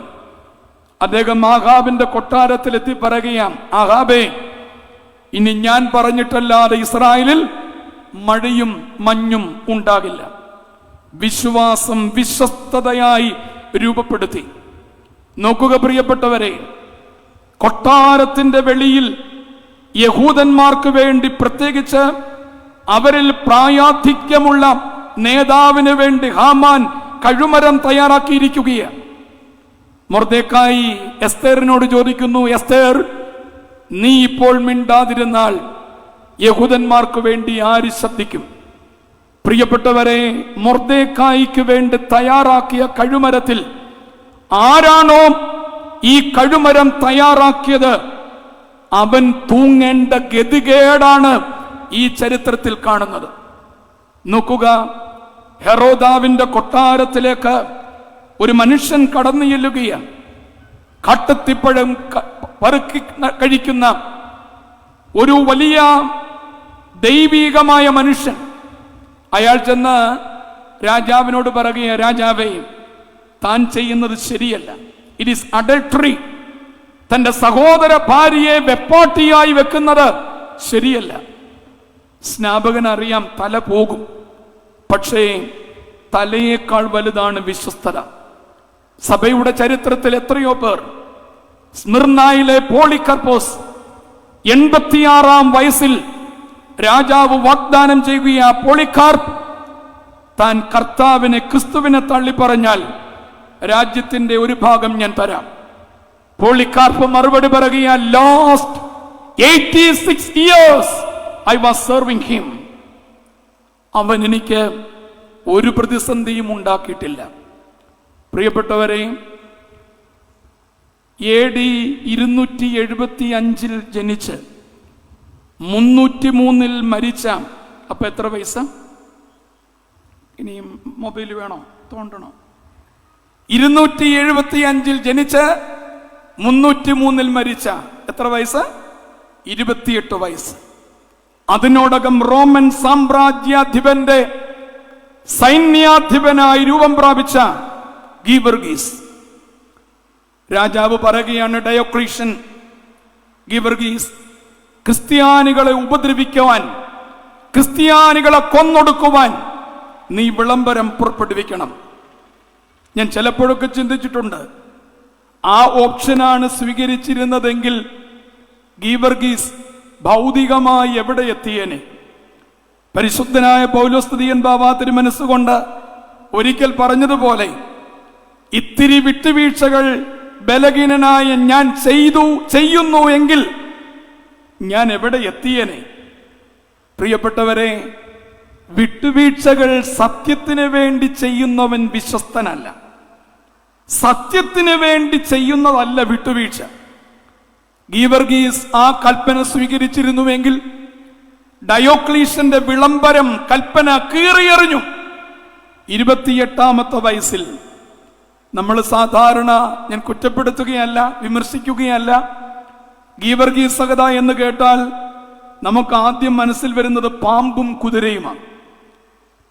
അദ്ദേഹം ആഹാബിന്റെ കൊട്ടാരത്തിലെത്തി പറയുകയാണ്, ആഹാബേ, ഇനി ഞാൻ പറഞ്ഞിട്ടല്ലാതെ ഇസ്രായേലിൽ മഴയും മഞ്ഞും ഉണ്ടാകില്ല. വിശ്വാസം വിശ്വസ്തതയായി രൂപപ്പെടുത്തി. നോക്കുക പ്രിയപ്പെട്ടവരെ, കൊട്ടാരത്തിന്റെ വെളിയിൽ യഹൂദന്മാർക്ക് വേണ്ടി, പ്രത്യേകിച്ച് അവരിൽ പ്രായാധിക്യമുള്ള നേതാവിന് വേണ്ടി ഹാമാൻ കഴുമരം തയ്യാറാക്കിയിരിക്കുകയാണ്. മൊർദെഖായി എസ്തേറിനോട് ചോദിക്കുന്നു, എസ്തേർ, നീ ഇപ്പോൾ മിണ്ടാതിരുന്നാൽ യഹൂദന്മാർക്ക് വേണ്ടി ആര് ശബ്ദിക്കും? പ്രിയപ്പെട്ടവരെ, മൊർദെഖായിക്ക് വേണ്ടി തയ്യാറാക്കിയ കഴുമരത്തിൽ ആരാണോ ഈ കഴുമരം തയ്യാറാക്കിയത്, അവൻ തൂങ്ങേണ്ട ഗതികേടാണ് ഈ ചരിത്രത്തിൽ കാണുന്നത്. നോക്കുക, ഹെറോദാവിന്റെ കൊട്ടാരത്തിലേക്ക് ഒരു മനുഷ്യൻ കടന്നു ചെല്ലുകയാണ്. കാട്ടത്തിപ്പഴം പറുക്കി കഴിക്കുന്ന ഒരു വലിയ ദൈവീകമായ മനുഷ്യൻ. അയാൾ ചെന്ന് രാജാവിനോട് പറയുക, രാജാവേ, താൻ ചെയ്യുന്നത് ശരിയല്ല, ഇറ്റ് ഈസ് അഡൾട്ടറി. തന്റെ സഹോദര ഭാര്യയെ വെപ്പാട്ടിയായി വെക്കുന്നത് ശരിയല്ല. സ്നാപകൻ അറിയാം, തല പോകും, പക്ഷേ തലയേക്കാൾ വലുതാണ് വിശ്വസ്തത. സഭയുടെ ചരിത്രത്തിൽ എത്രയോ പേർ, സ്മിർനായിലെ പോളികർപ്പോസ് 86-ാം വയസ്സിൽ രാജാവ് വാഗ്ദാനം ചെയ്യുക, പോളികാർപ്പ് താൻ കർത്താവിനെ, ക്രിസ്തുവിനെ തള്ളി പറഞ്ഞാൽ രാജ്യത്തിന്റെ ഒരു ഭാഗം ഞാൻ തരാം. പോളികാർപ്പ് മറുപടി പറയുക, last 86 years I was serving him. അവൻ എനിക്ക് ഒരു പ്രതിസന്ധിയും ഉണ്ടാക്കിയിട്ടില്ല. പ്രിയപ്പെട്ടവരെ, AD 275 ജനിച്ച് 303 മരിച്ച, അപ്പൊ എത്ര വയസ്സ്? ഇനിയും മൊബൈൽ വേണോ, തോണ്ടണോ? 275 ജനിച്ച് 303 മരിച്ച എത്ര വയസ്സ്? 28 വയസ്സ്. അതിനോടകം റോമൻ സാമ്രാജ്യാധിപന്റെ സൈന്യാധിപനായി രൂപം പ്രാപിച്ച ഗീവർഗീസ് രാജാവ് പറയുകയാണ്, ഡയോക്ലീഷ്യൻ ഗീവർഗീസ് ക്രിസ്ത്യാനികളെ ഉപദ്രവിക്കുവാൻ, ക്രിസ്ത്യാനികളെ കൊന്നൊടുക്കുവാൻ നീ വിളംബരം പുറപ്പെടുവിക്കണം. ഞാൻ ചിലപ്പോഴൊക്കെ ചിന്തിച്ചിട്ടുണ്ട്, ആ ഓപ്ഷനാണ് സ്വീകരിച്ചിരുന്നതെങ്കിൽ ഗീവർഗീസ് ഭൗതികമായി എവിടെ എത്തിയേനെ? പരിശുദ്ധനായ പൗലോസ്തീയൻ ബാബ തിരുമനസ്സുകൊണ്ട് ഒരിക്കൽ പറഞ്ഞതുപോലെ, ഇത്തിരി വിട്ടുവീഴ്ചകൾ ബലഹീനനായ ഞാൻ ചെയ്യുന്നു എങ്കിൽ ഞാൻ എവിടെ എത്തിയേനെ? പ്രിയപ്പെട്ടവരെ, വിട്ടുവീഴ്ചകൾ സത്യത്തിന് വേണ്ടി ചെയ്യുന്നവൻ വിശ്വസ്തനല്ല. സത്യത്തിന് വേണ്ടി ചെയ്യുന്നതല്ല വിട്ടുവീഴ്ച. ഗീവർഗീസ് ആ കൽപ്പന സ്വീകരിച്ചിരുന്നുവെങ്കിൽ ഡയോക്ലീഷ്യന്റെ വിളംബരം കൽപ്പന കീറിയെറിഞ്ഞു. 28-ാമത്തെ വയസ്സിൽ നമ്മൾ സാധാരണ, ഞാൻ കുറ്റപ്പെടുത്തുകയല്ല, വിമർശിക്കുകയല്ല, ഗീവർഗീസ് സഹദ എന്ന് കേട്ടാൽ നമുക്ക് ആദ്യം മനസ്സിൽ വരുന്നത് പാമ്പും കുതിരയുമാണ്.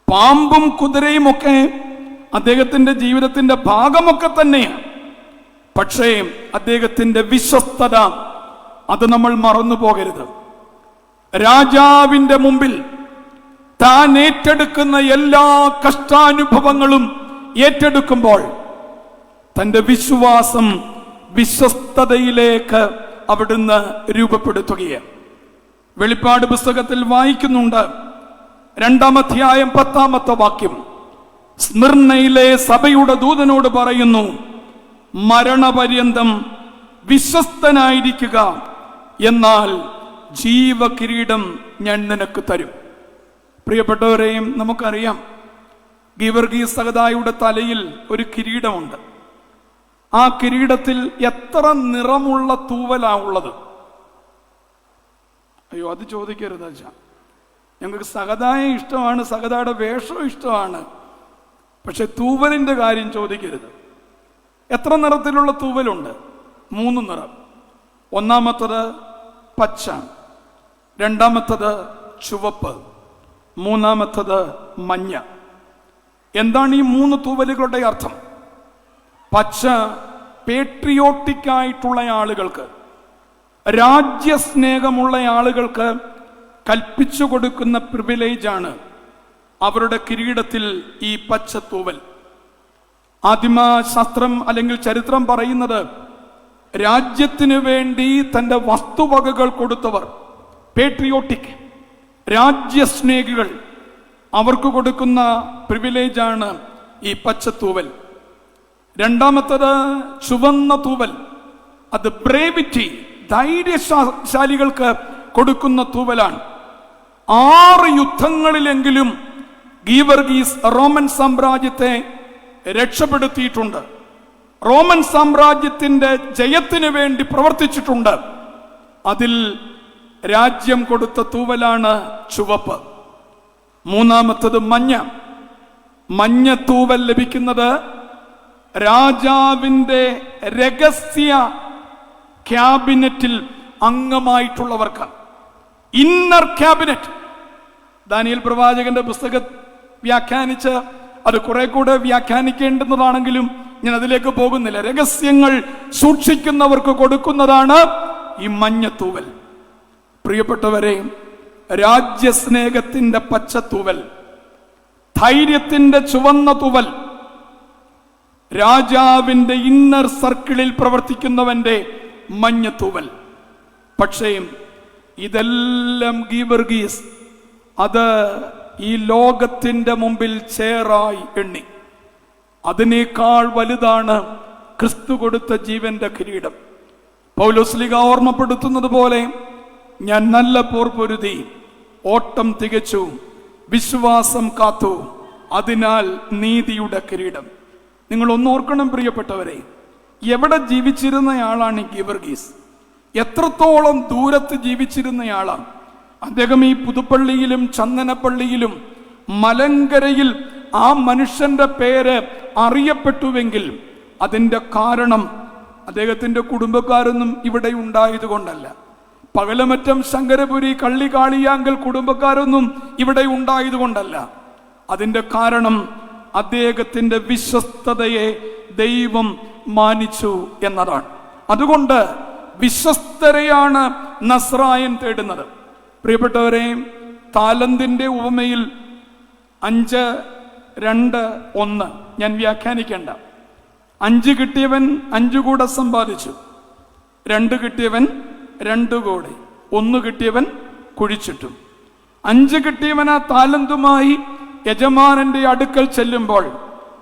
പാമ്പും കുതിരയും ഒക്കെ അദ്ദേഹത്തിന്റെ ജീവിതത്തിന്റെ ഭാഗമൊക്കെ തന്നെയാണ്. പക്ഷേ അദ്ദേഹത്തിന്റെ വിശ്വസ്തത, അത് നമ്മൾ മറന്നു പോകരുത്. രാജാവിന്റെ മുമ്പിൽ താൻ ഏറ്റെടുക്കുന്ന എല്ലാ കഷ്ടാനുഭവങ്ങളും ഏറ്റെടുക്കുമ്പോൾ തന്റെ വിശ്വാസം വിശ്വസ്തതയിലേക്ക് അവിടുന്ന് രൂപപ്പെടുത്തുകയാണ്. വെളിപ്പാട് പുസ്തകത്തിൽ വായിക്കുന്നുണ്ട്, 2-ാം അധ്യായം 10-ാമത്തെ വാക്യം, സ്മിർനയിലെ സഭയുടെ ദൂതനോട് പറയുന്നു, മരണപര്യന്തം വിശ്വസ്തനായിരിക്കുക, എന്നാൽ ജീവകിരീടം ഞാൻ നിനക്ക് തരും. പ്രിയപ്പെട്ടവരെയും, നമുക്കറിയാം, ഗീവർഗീസ് സഹദായുടെ തലയിൽ ഒരു കിരീടമുണ്ട്. ആ കിരീടത്തിൽ എത്ര നിറമുള്ള തൂവലാ ഉള്ളത്? അയ്യോ, അത് ചോദിക്കരുത് അച്ഛാ. ഞങ്ങൾക്ക് സഹദായെ ഇഷ്ടമാണ്, സഹദായുടെ വേഷവും ഇഷ്ടമാണ്, പക്ഷെ തൂവലിന്റെ കാര്യം ചോദിക്കരുത്. എത്ര നിറത്തിലുള്ള തൂവലുണ്ട്? 3 നിറം. ഒന്നാമത്തത് പച്ച, രണ്ടാമത്തത് ചുവപ്പ്, മൂന്നാമത്തത് മഞ്ഞ. എന്താണ് ഈ 3 തൂവലുകളുടെ അർത്ഥം? പച്ച പേട്രിയോട്ടിക്കായിട്ടുള്ള ആളുകൾക്ക്, രാജ്യസ്നേഹമുള്ള ആളുകൾക്ക് കൽപ്പിച്ചു കൊടുക്കുന്ന പ്രിവിലേജാണ് അവരുടെ കിരീടത്തിൽ ഈ പച്ച തൂവൽ. ആദിമശാസ്ത്രം അല്ലെങ്കിൽ ചരിത്രം പറയുന്നത്, രാജ്യത്തിനു വേണ്ടി തൻ്റെ വസ്തുവകകൾ കൊടുത്തവർ, പേട്രിയോട്ടിക് രാജ്യസ്നേഹികൾ, അവർക്ക് കൊടുക്കുന്ന പ്രിവിലേജാണ് ഈ പച്ചത്തൂവൽ. രണ്ടാമത്തത് ചുവന്ന തൂവൽ, അത് ബ്രേവിറ്റി, ധൈര്യശാലികൾക്ക് കൊടുക്കുന്ന തൂവലാണ്. 6 യുദ്ധങ്ങളിലെങ്കിലും ഗീവർഗീസ് റോമൻ സാമ്രാജ്യത്തെ രക്ഷപ്പെടുത്തിയിട്ടുണ്ട്. റോമൻ സാമ്രാജ്യത്തിന്റെ ജയത്തിന് വേണ്ടി പ്രവർത്തിച്ചിട്ടുണ്ട്. അതിൽ രാജ്യം കൊടുത്ത തൂവലാണ് ചുവപ്പ്. മൂന്നാമത്തത് മഞ്ഞ. മഞ്ഞ തൂവൽ ലഭിക്കുന്നത് രാജാവിന്റെ രഹസ്യ ക്യാബിനറ്റിൽ അംഗമായിട്ടുള്ളവർക്ക്. Inner cabinet. ദാനിയേൽ പ്രവാചകന്റെ പുസ്തകം വ്യാഖ്യാനിച്ച് അത് കുറെ കൂടെ വ്യാഖ്യാനിക്കേണ്ടുന്നതാണെങ്കിലും ഞാൻ അതിലേക്ക് പോകുന്നില്ല. രഹസ്യങ്ങൾ സൂക്ഷിക്കുന്നവർക്ക് കൊടുക്കുന്നതാണ് ഈ മഞ്ഞത്തൂവൽ. പ്രിയപ്പെട്ടവരെ, രാജ്യസ്നേഹത്തിന്റെ പച്ചത്തൂവൽ, ധൈര്യത്തിന്റെ ചുവന്ന തൂവൽ, രാജാവിന്റെ ഇന്നർ സർക്കിളിൽ പ്രവർത്തിക്കുന്നവന്റെ മഞ്ഞത്തൂവൽ. പക്ഷേ ഇതെല്ലാം ഗീവർഗീസ് അത് ഈ ലോകത്തിന്റെ മുമ്പിൽ ചേറായി എണ്ണി. അതിനേക്കാൾ വലുതാണ് ക്രിസ്തു കൊടുത്ത ജീവന്റെ കിരീടം. പൗലോസ്ലീഹ ഓർമ്മപ്പെടുത്തുന്നത് പോലെ, ഞാൻ നല്ല പോർ പൊരുതി, ഓട്ടം തികച്ചു, വിശ്വാസം കാത്തു, അതിനാൽ നീതിയുടെ കിരീടം. നിങ്ങൾ ഒന്നോർക്കണം പ്രിയപ്പെട്ടവരെ, എവിടെ ജീവിച്ചിരുന്നയാളാണ് ഈ ഗീവർഗീസ്? എത്രത്തോളം ദൂരത്ത് ജീവിച്ചിരുന്നയാളാണ് അദ്ദേഹം. ഈ പുതുപ്പള്ളിയിലും ചന്ദനപ്പള്ളിയിലും മലങ്കരയിൽ ആ മനുഷ്യന്റെ പേര് അറിയപ്പെട്ടുവെങ്കിൽ അതിൻ്റെ കാരണം അദ്ദേഹത്തിന്റെ കുടുംബക്കാരൊന്നും ഇവിടെ ഉണ്ടായതുകൊണ്ടല്ല. പകലമറ്റം ശങ്കരപുരി കള്ളികാളിയാങ്കൽ കുടുംബക്കാരൊന്നും ഇവിടെ ഉണ്ടായതുകൊണ്ടല്ല. അതിൻ്റെ കാരണം അദ്ദേഹത്തിന്റെ വിശ്വസ്തതയെ ദൈവം മാനിച്ചു എന്നതാണ്. അതുകൊണ്ട് വിശ്വസ്തരെയാണ് നസ്രായൻ തേടുന്നത്. പ്രിയപ്പെട്ടവരെ, താലന്തിന്റെ ഉപമയിൽ 5 2:1 ഞാൻ വ്യാഖ്യാനിക്കേണ്ട. 5 കിട്ടിയവൻ 5 കൂടെ സമ്പാദിച്ചു, 2 കിട്ടിയവൻ 2 കൂടെ, 1 കിട്ടിയവൻ കുഴിച്ചിട്ടു. 5 കിട്ടിയവൻ ആ താലന്തുമായി യജമാനന്റെ അടുക്കൽ ചെല്ലുമ്പോൾ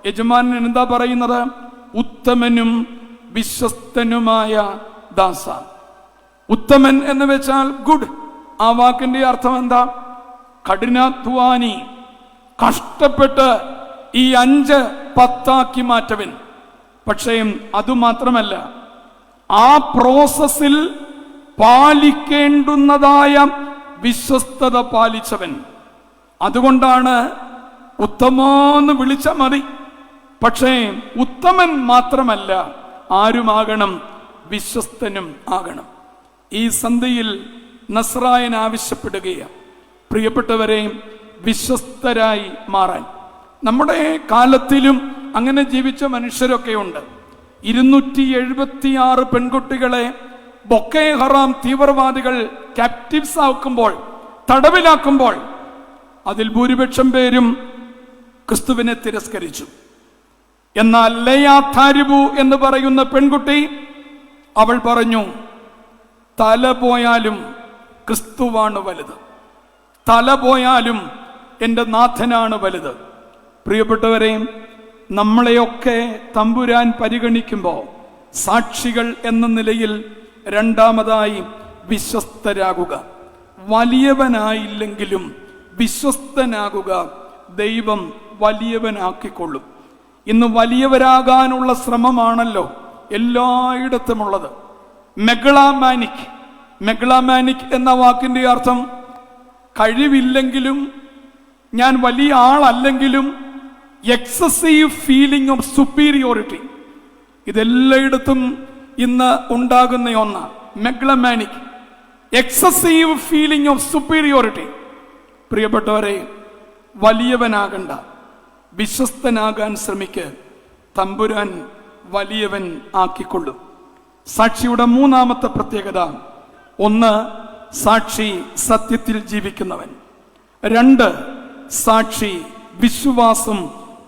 യജമാനൻ എന്താ പറയുന്നത്? ഉത്തമനും വിശ്വസ്തനുമായ ദാസ. ഉത്തമൻ എന്ന് വെച്ചാൽ ഗുഡ്. ആ വാക്കിന്റെ അർത്ഥം എന്താ? കഠിനാധ്വാനി, കഷ്ടപ്പെട്ട് ഈ 5 10 മാറ്റവൻ. പക്ഷേ അതുമാത്രമല്ല, ആ പ്രോസസ്സിൽ പാലിക്കേണ്ടുന്നതായ വിശ്വസ്തത പാലിച്ചവൻ. അതുകൊണ്ടാണ് ഉത്തമോന്ന് വിളിച്ച മതി. പക്ഷേ ഉത്തമൻ മാത്രമല്ല, ആരുമാകണം? വിശ്വസ്തനും ആകണം. ഈ സന്ധ്യയിൽ നസ്രായൻ ആവശ്യപ്പെടുകയാണ്, പ്രിയപ്പെട്ടവരെ, വിശ്വസ്തരായി മാറാൻ. നമ്മുടെ കാലത്തിലും അങ്ങനെ ജീവിച്ച മനുഷ്യരൊക്കെ ഉണ്ട്. 276 പെൺകുട്ടികളെ ബൊക്കെ ഹറാം തീവ്രവാദികൾ ക്യാപ്റ്റീവ്സ് ആക്കുമ്പോൾ, തടവിലാക്കുമ്പോൾ, അതിൽ ഭൂരിപക്ഷം പേരും ക്രിസ്തുവിനെ തിരസ്കരിച്ചു. എന്നാൽ ലയാ താരിബു എന്ന് പറയുന്ന പെൺകുട്ടി, അവൾ പറഞ്ഞു, തല പോയാലും ക്രിസ്തുവാണ് വലുത്, തല പോയാലും എൻ്റെ നാഥനാണ് വലുത്. പ്രിയപ്പെട്ടവരെ, നമ്മളെയൊക്കെ തമ്പുരാൻ പരിഗണിക്കുമ്പോൾ സാക്ഷികൾ എന്ന നിലയിൽ രണ്ടാമതായി വിശ്വസ്തരാകുക. വലിയവനായില്ലെങ്കിലും വിശ്വസ്തനാകുക. ദൈവം വലിയവനാക്കിക്കൊള്ളും. ഇന്ന് വലിയവരാകാനുള്ള ശ്രമമാണല്ലോ എല്ലായിടത്തുമുള്ളത്. മെഗ്ലാമാനിക് എന്ന വാക്കിന്റെ അർത്ഥം കഴിവില്ലെങ്കിലും, ഞാൻ വലിയ ആളല്ലെങ്കിലും, എക്സസീവ് ഫീലിംഗ് ഓഫ് സുപ്പീരിയോറിറ്റി. ഇതെല്ലായിടത്തും ഇന്ന് ഉണ്ടാകുന്ന ഒന്നാണ് മെഗ്ലമാനിക്, എക്സസീവ് ഫീലിംഗ് ഓഫ് സുപ്പീരിയോറിറ്റി. പ്രിയപ്പെട്ടവരെ, വലിയവനാകണ്ട, വിശ്വസ്തനാകാൻ ശ്രമിക്ക്. തമ്പുരാൻ വലിയവൻ ആക്കിക്കൊള്ളും. സാക്ഷിയുടെ മൂന്നാമത്തെ പ്രത്യേകത: 1, സാക്ഷി സത്യത്തിൽ ജീവിക്കുന്നവൻ. 2, സാക്ഷി വിശ്വാസം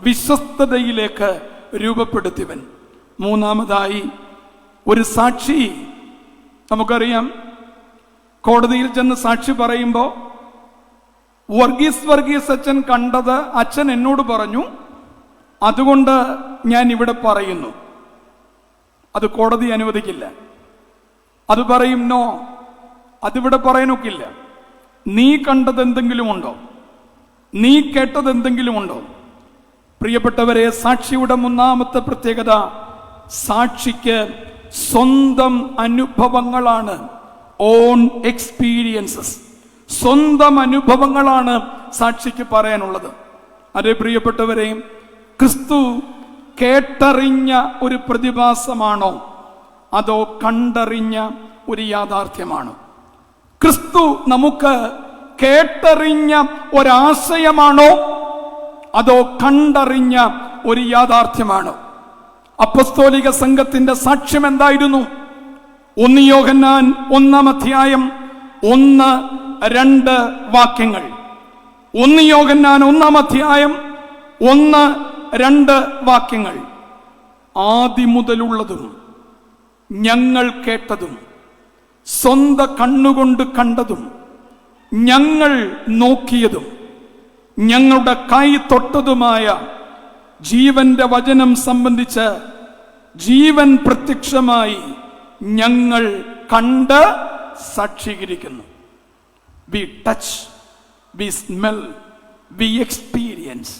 വിശ്വസ്തതയിലേക്ക് രൂപപ്പെടുത്തിയവൻ. മൂന്നാമതായി, ഒരു സാക്ഷി, നമുക്കറിയാം, കോടതിയിൽ ചെന്ന് സാക്ഷി പറയുമ്പോൾ വർഗീസ് അച്ഛൻ കണ്ടത് അച്ഛൻ എന്നോട് പറഞ്ഞു, അതുകൊണ്ട് ഞാൻ ഇവിടെ പറയുന്നു. അത് കോടതി അനുവദിക്കില്ല. അത് പറയും, നോ, അതിവിടെ പറയാനൊക്കില്ല. നീ കണ്ടത് എന്തെങ്കിലും ഉണ്ടോ? നീ കേട്ടത് എന്തെങ്കിലും ഉണ്ടോ? പ്രിയപ്പെട്ടവരെ, സാക്ഷിയുടെ മൂന്നാമത്തെ പ്രത്യേകത, സാക്ഷിക്ക് സ്വന്തം അനുഭവങ്ങളാണ്, ഓൺ എക്സ്പീരിയൻസസ്. സ്വന്തം അനുഭവങ്ങളാണ് സാക്ഷിക്ക് പറയാനുള്ളത്. അതേ പ്രിയപ്പെട്ടവരെ, ക്രിസ്തു കേട്ടറിഞ്ഞ ഒരു പ്രതിഭാസമാണോ അതോ കണ്ടറിഞ്ഞ ഒരു യാഥാർത്ഥ്യമാണോ? ക്രിസ്തു നമുക്ക് കേട്ടറിഞ്ഞ ഒരാശയമാണോ അതോ കണ്ടറിഞ്ഞ ഒരു യാഥാർത്ഥ്യമാണോ? അപ്പസ്തോലിക സംഘത്തിന്റെ സാക്ഷ്യം എന്തായിരുന്നു? 1 യോഹന്നാൻ 1-ാം അധ്യായം 1-2 വാക്യങ്ങൾ. 1 യോഹന്നാൻ 1-ാം അധ്യായം 1-2 വാക്യങ്ങൾ. ആദി മുതലുള്ളതും ഞങ്ങൾ കേട്ടതും സ്വന്തം കണ്ണുകൊണ്ട് കണ്ടതും ഞങ്ങൾ നോക്കിയതും ഞങ്ങളുടെ കൈ തൊട്ടതുമായ ജീവന്റെ വചനം സംബന്ധിച്ച് ജീവൻ പ്രത്യക്ഷമായി ഞങ്ങൾ കണ്ട് സാക്ഷീകരിക്കുന്നു. We touch, we smell, we experience.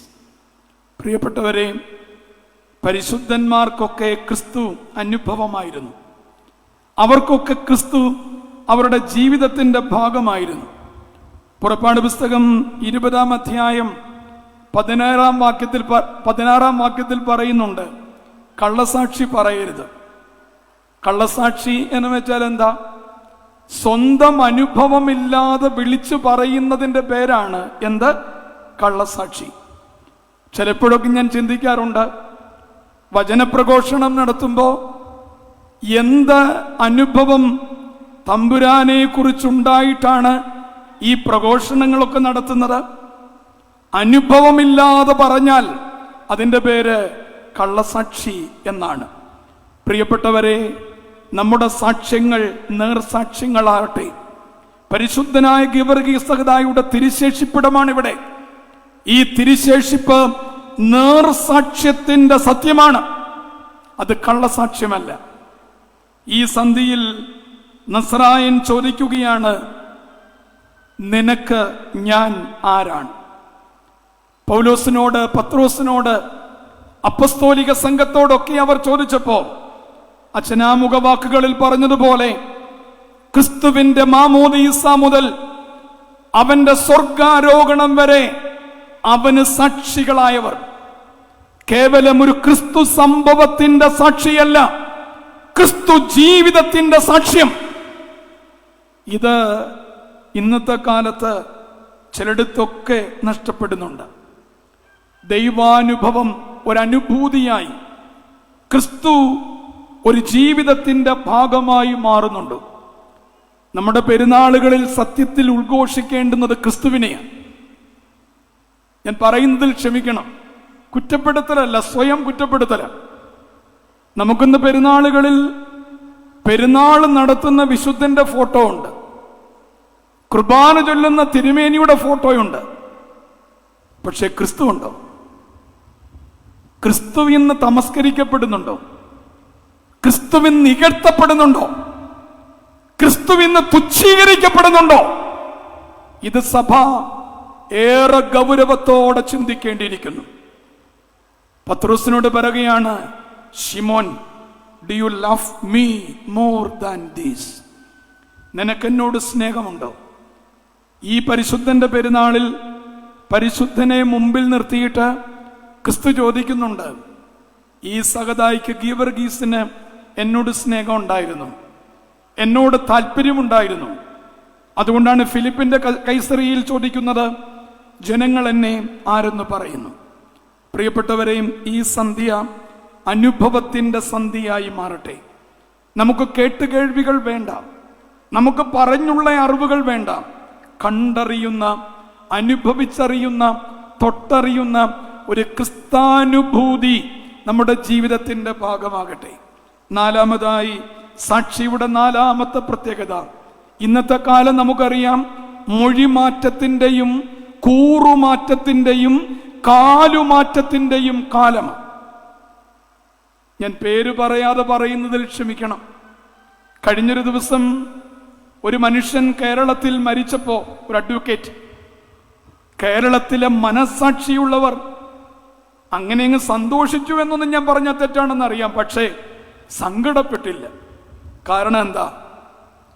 പ്രിയപ്പെട്ടവരെ, പരിശുദ്ധന്മാർക്കൊക്കെ ക്രിസ്തു അനുഭവമായിരുന്നു. അവർക്കൊക്കെ ക്രിസ്തു അവരുടെ ജീവിതത്തിന്റെ ഭാഗമായിരുന്നു. പുറപ്പാട് പുസ്തകം 20-ാം അധ്യായം 16-ാം വാക്യത്തിൽ പറയുന്നുണ്ട്, കള്ളസാക്ഷി പറയരുത്. കള്ളസാക്ഷി എന്ന് വെച്ചാൽ എന്താ? സ്വന്തം അനുഭവമില്ലാതെ വിളിച്ചു പറയുന്നതിൻ്റെ പേരാണ് എന്ത്? കള്ളസാക്ഷി. ചിലപ്പോഴൊക്കെ ഞാൻ ചിന്തിക്കാറുണ്ട്, വചനപ്രഘോഷണം നടത്തുമ്പോൾ എന്ത് അനുഭവം തമ്പുരാനെ കുറിച്ചുണ്ടായിട്ടാണ് ഈ പ്രഘോഷണങ്ങളൊക്കെ നടത്തുന്നത്? അനുഭവമില്ലാതെ പറഞ്ഞാൽ അതിൻ്റെ പേര് കള്ളസാക്ഷി എന്നാണ്. പ്രിയപ്പെട്ടവരെ, നമ്മുടെ സാക്ഷ്യങ്ങൾ നേർസാക്ഷ്യങ്ങളാകട്ടെ. പരിശുദ്ധനായ ഗീവർഗീസ് സഹദായുടെ തിരുശേഷിപ്പിടമാണിവിടെ. ഈ തിരുശേഷിപ്പ് നേർസാക്ഷ്യത്തിന്റെ സത്യമാണ്, അത് കള്ളസാക്ഷ്യമല്ല. ഈ സന്ധിയിൽ നസ്രായൻ ചോദിക്കുകയാണ്, നിനക്ക് ഞാൻ ആരാണ്? പൗലോസിനോട്, പത്രോസിനോട്, അപ്പസ്തോലിക സംഘത്തോടൊക്കെ അവർ ചോദിച്ചപ്പോ അച്ഛനാമുഖ വാക്കുകളിൽ പറഞ്ഞതുപോലെ ക്രിസ്തുവിന്റെ മാമോദീസ മുതൽ അവന്റെ സ്വർഗാരോഹണം വരെ അവന് സാക്ഷികളായവർ കേവലം ഒരു ക്രിസ്തു സംഭവത്തിന്റെ സാക്ഷിയല്ല, ക്രിസ്തു ജീവിതത്തിന്റെ സാക്ഷ്യം. ഇത് ഇന്നത്തെ കാലത്ത് ചിലയിടത്തൊക്കെ നഷ്ടപ്പെടുന്നുണ്ട്. ദൈവാനുഭവം ഒരനുഭൂതിയായി, ക്രിസ്തു ഒരു ജീവിതത്തിന്റെ ഭാഗമായി മാറുന്നുണ്ട്. നമ്മുടെ പെരുന്നാളുകളിൽ സത്യത്തിൽ ഉദ്ഘോഷിക്കേണ്ടുന്നത് ക്രിസ്തുവിനെയാണ്. ഞാൻ പറയുന്നതിൽ ക്ഷമിക്കണം, കുറ്റപ്പെടുത്തലല്ല, സ്വയം കുറ്റപ്പെടുത്തല. നമുക്കിന്ന് പെരുന്നാളുകളിൽ പെരുന്നാൾ നടത്തുന്ന വിശുദ്ധന്റെ ഫോട്ടോ ഉണ്ട്, കുർബാന ചൊല്ലുന്ന തിരുമേനിയുടെ ഫോട്ടോയുണ്ട്. പക്ഷെ ക്രിസ്തു ഉണ്ടോ? ക്രിസ്തു ഇന്ന് തമസ്കരിക്കപ്പെടുന്നുണ്ടോ? ക്രിസ്തു ഇന്ന് ഇകഴ്ത്തപ്പെടുന്നുണ്ടോ? ക്രിസ്തു ഇന്ന് തുച്ഛീകരിക്കപ്പെടുന്നുണ്ടോ? ഇത് സഭ ഏറെ ഗൗരവത്തോടെ ചിന്തിക്കേണ്ടിയിരിക്കുന്നു. പത്രോസിനോട് പറയുകയാണ്, Simon, do you love me more than these? നിനക്കെന്നോട് സ്നേഹമുണ്ടോ? ഈ പരിശുദ്ധന്റെ പെരുന്നാളിൽ പരിശുദ്ധനെ മുമ്പിൽ നിർത്തിയിട്ട് ക്രിസ്തു ചോദിക്കുന്നുണ്ട്, ഈ സഹദായിക്ക് ഗീവർഗീസിന് എന്നോട് സ്നേഹം ഉണ്ടായിരുന്നു, എന്നോട് താല്പര്യമുണ്ടായിരുന്നു. അതുകൊണ്ടാണ് ഫിലിപ്പിന്റെ കൈസറിയിൽ ചോദിക്കുന്നത്, ജനങ്ങൾ എന്നെ ആരെന്ന് പറയുന്നു? പ്രിയപ്പെട്ടവരെയും, ഈ സന്ധ്യ അനുഭവത്തിന്റെ സന്ധ്യയായി മാറട്ടെ. നമുക്ക് കേട്ടുകേൾവികൾ വേണ്ട, നമുക്ക് പറഞ്ഞുള്ള അറിവുകൾ വേണ്ട. കണ്ടറിയുന്ന, അനുഭവിച്ചറിയുന്ന, തൊട്ടറിയുന്ന ഒരു ക്രിസ്താനുഭൂതി നമ്മുടെ ജീവിതത്തിന്റെ ഭാഗമാകട്ടെ. നാലാമതായി, സാക്ഷിയുടെ നാലാമത്തെ പ്രത്യേകത, ഇന്നത്തെ കാലം നമുക്കറിയാം, മൊഴിമാറ്റത്തിന്റെയും കൂറുമാറ്റത്തിന്റെയും കാലുമാറ്റത്തിന്റെയും കാലമാണ്. ഞാൻ പേര് പറയാതെ പറയുന്നതിൽ ക്ഷമിക്കണം. കഴിഞ്ഞൊരു ദിവസം ഒരു മനുഷ്യൻ കേരളത്തിൽ മരിച്ചപ്പോ, ഒരു അഡ്വക്കേറ്റ്, കേരളത്തിലെ മനസ്സാക്ഷിയുള്ളവർ അങ്ങനെ അങ്ങ് സന്തോഷിച്ചു എന്നൊന്നും ഞാൻ പറഞ്ഞ തെറ്റാണെന്ന് അറിയാം, പക്ഷേ സങ്കടപ്പെട്ടില്ല. കാരണം എന്താ?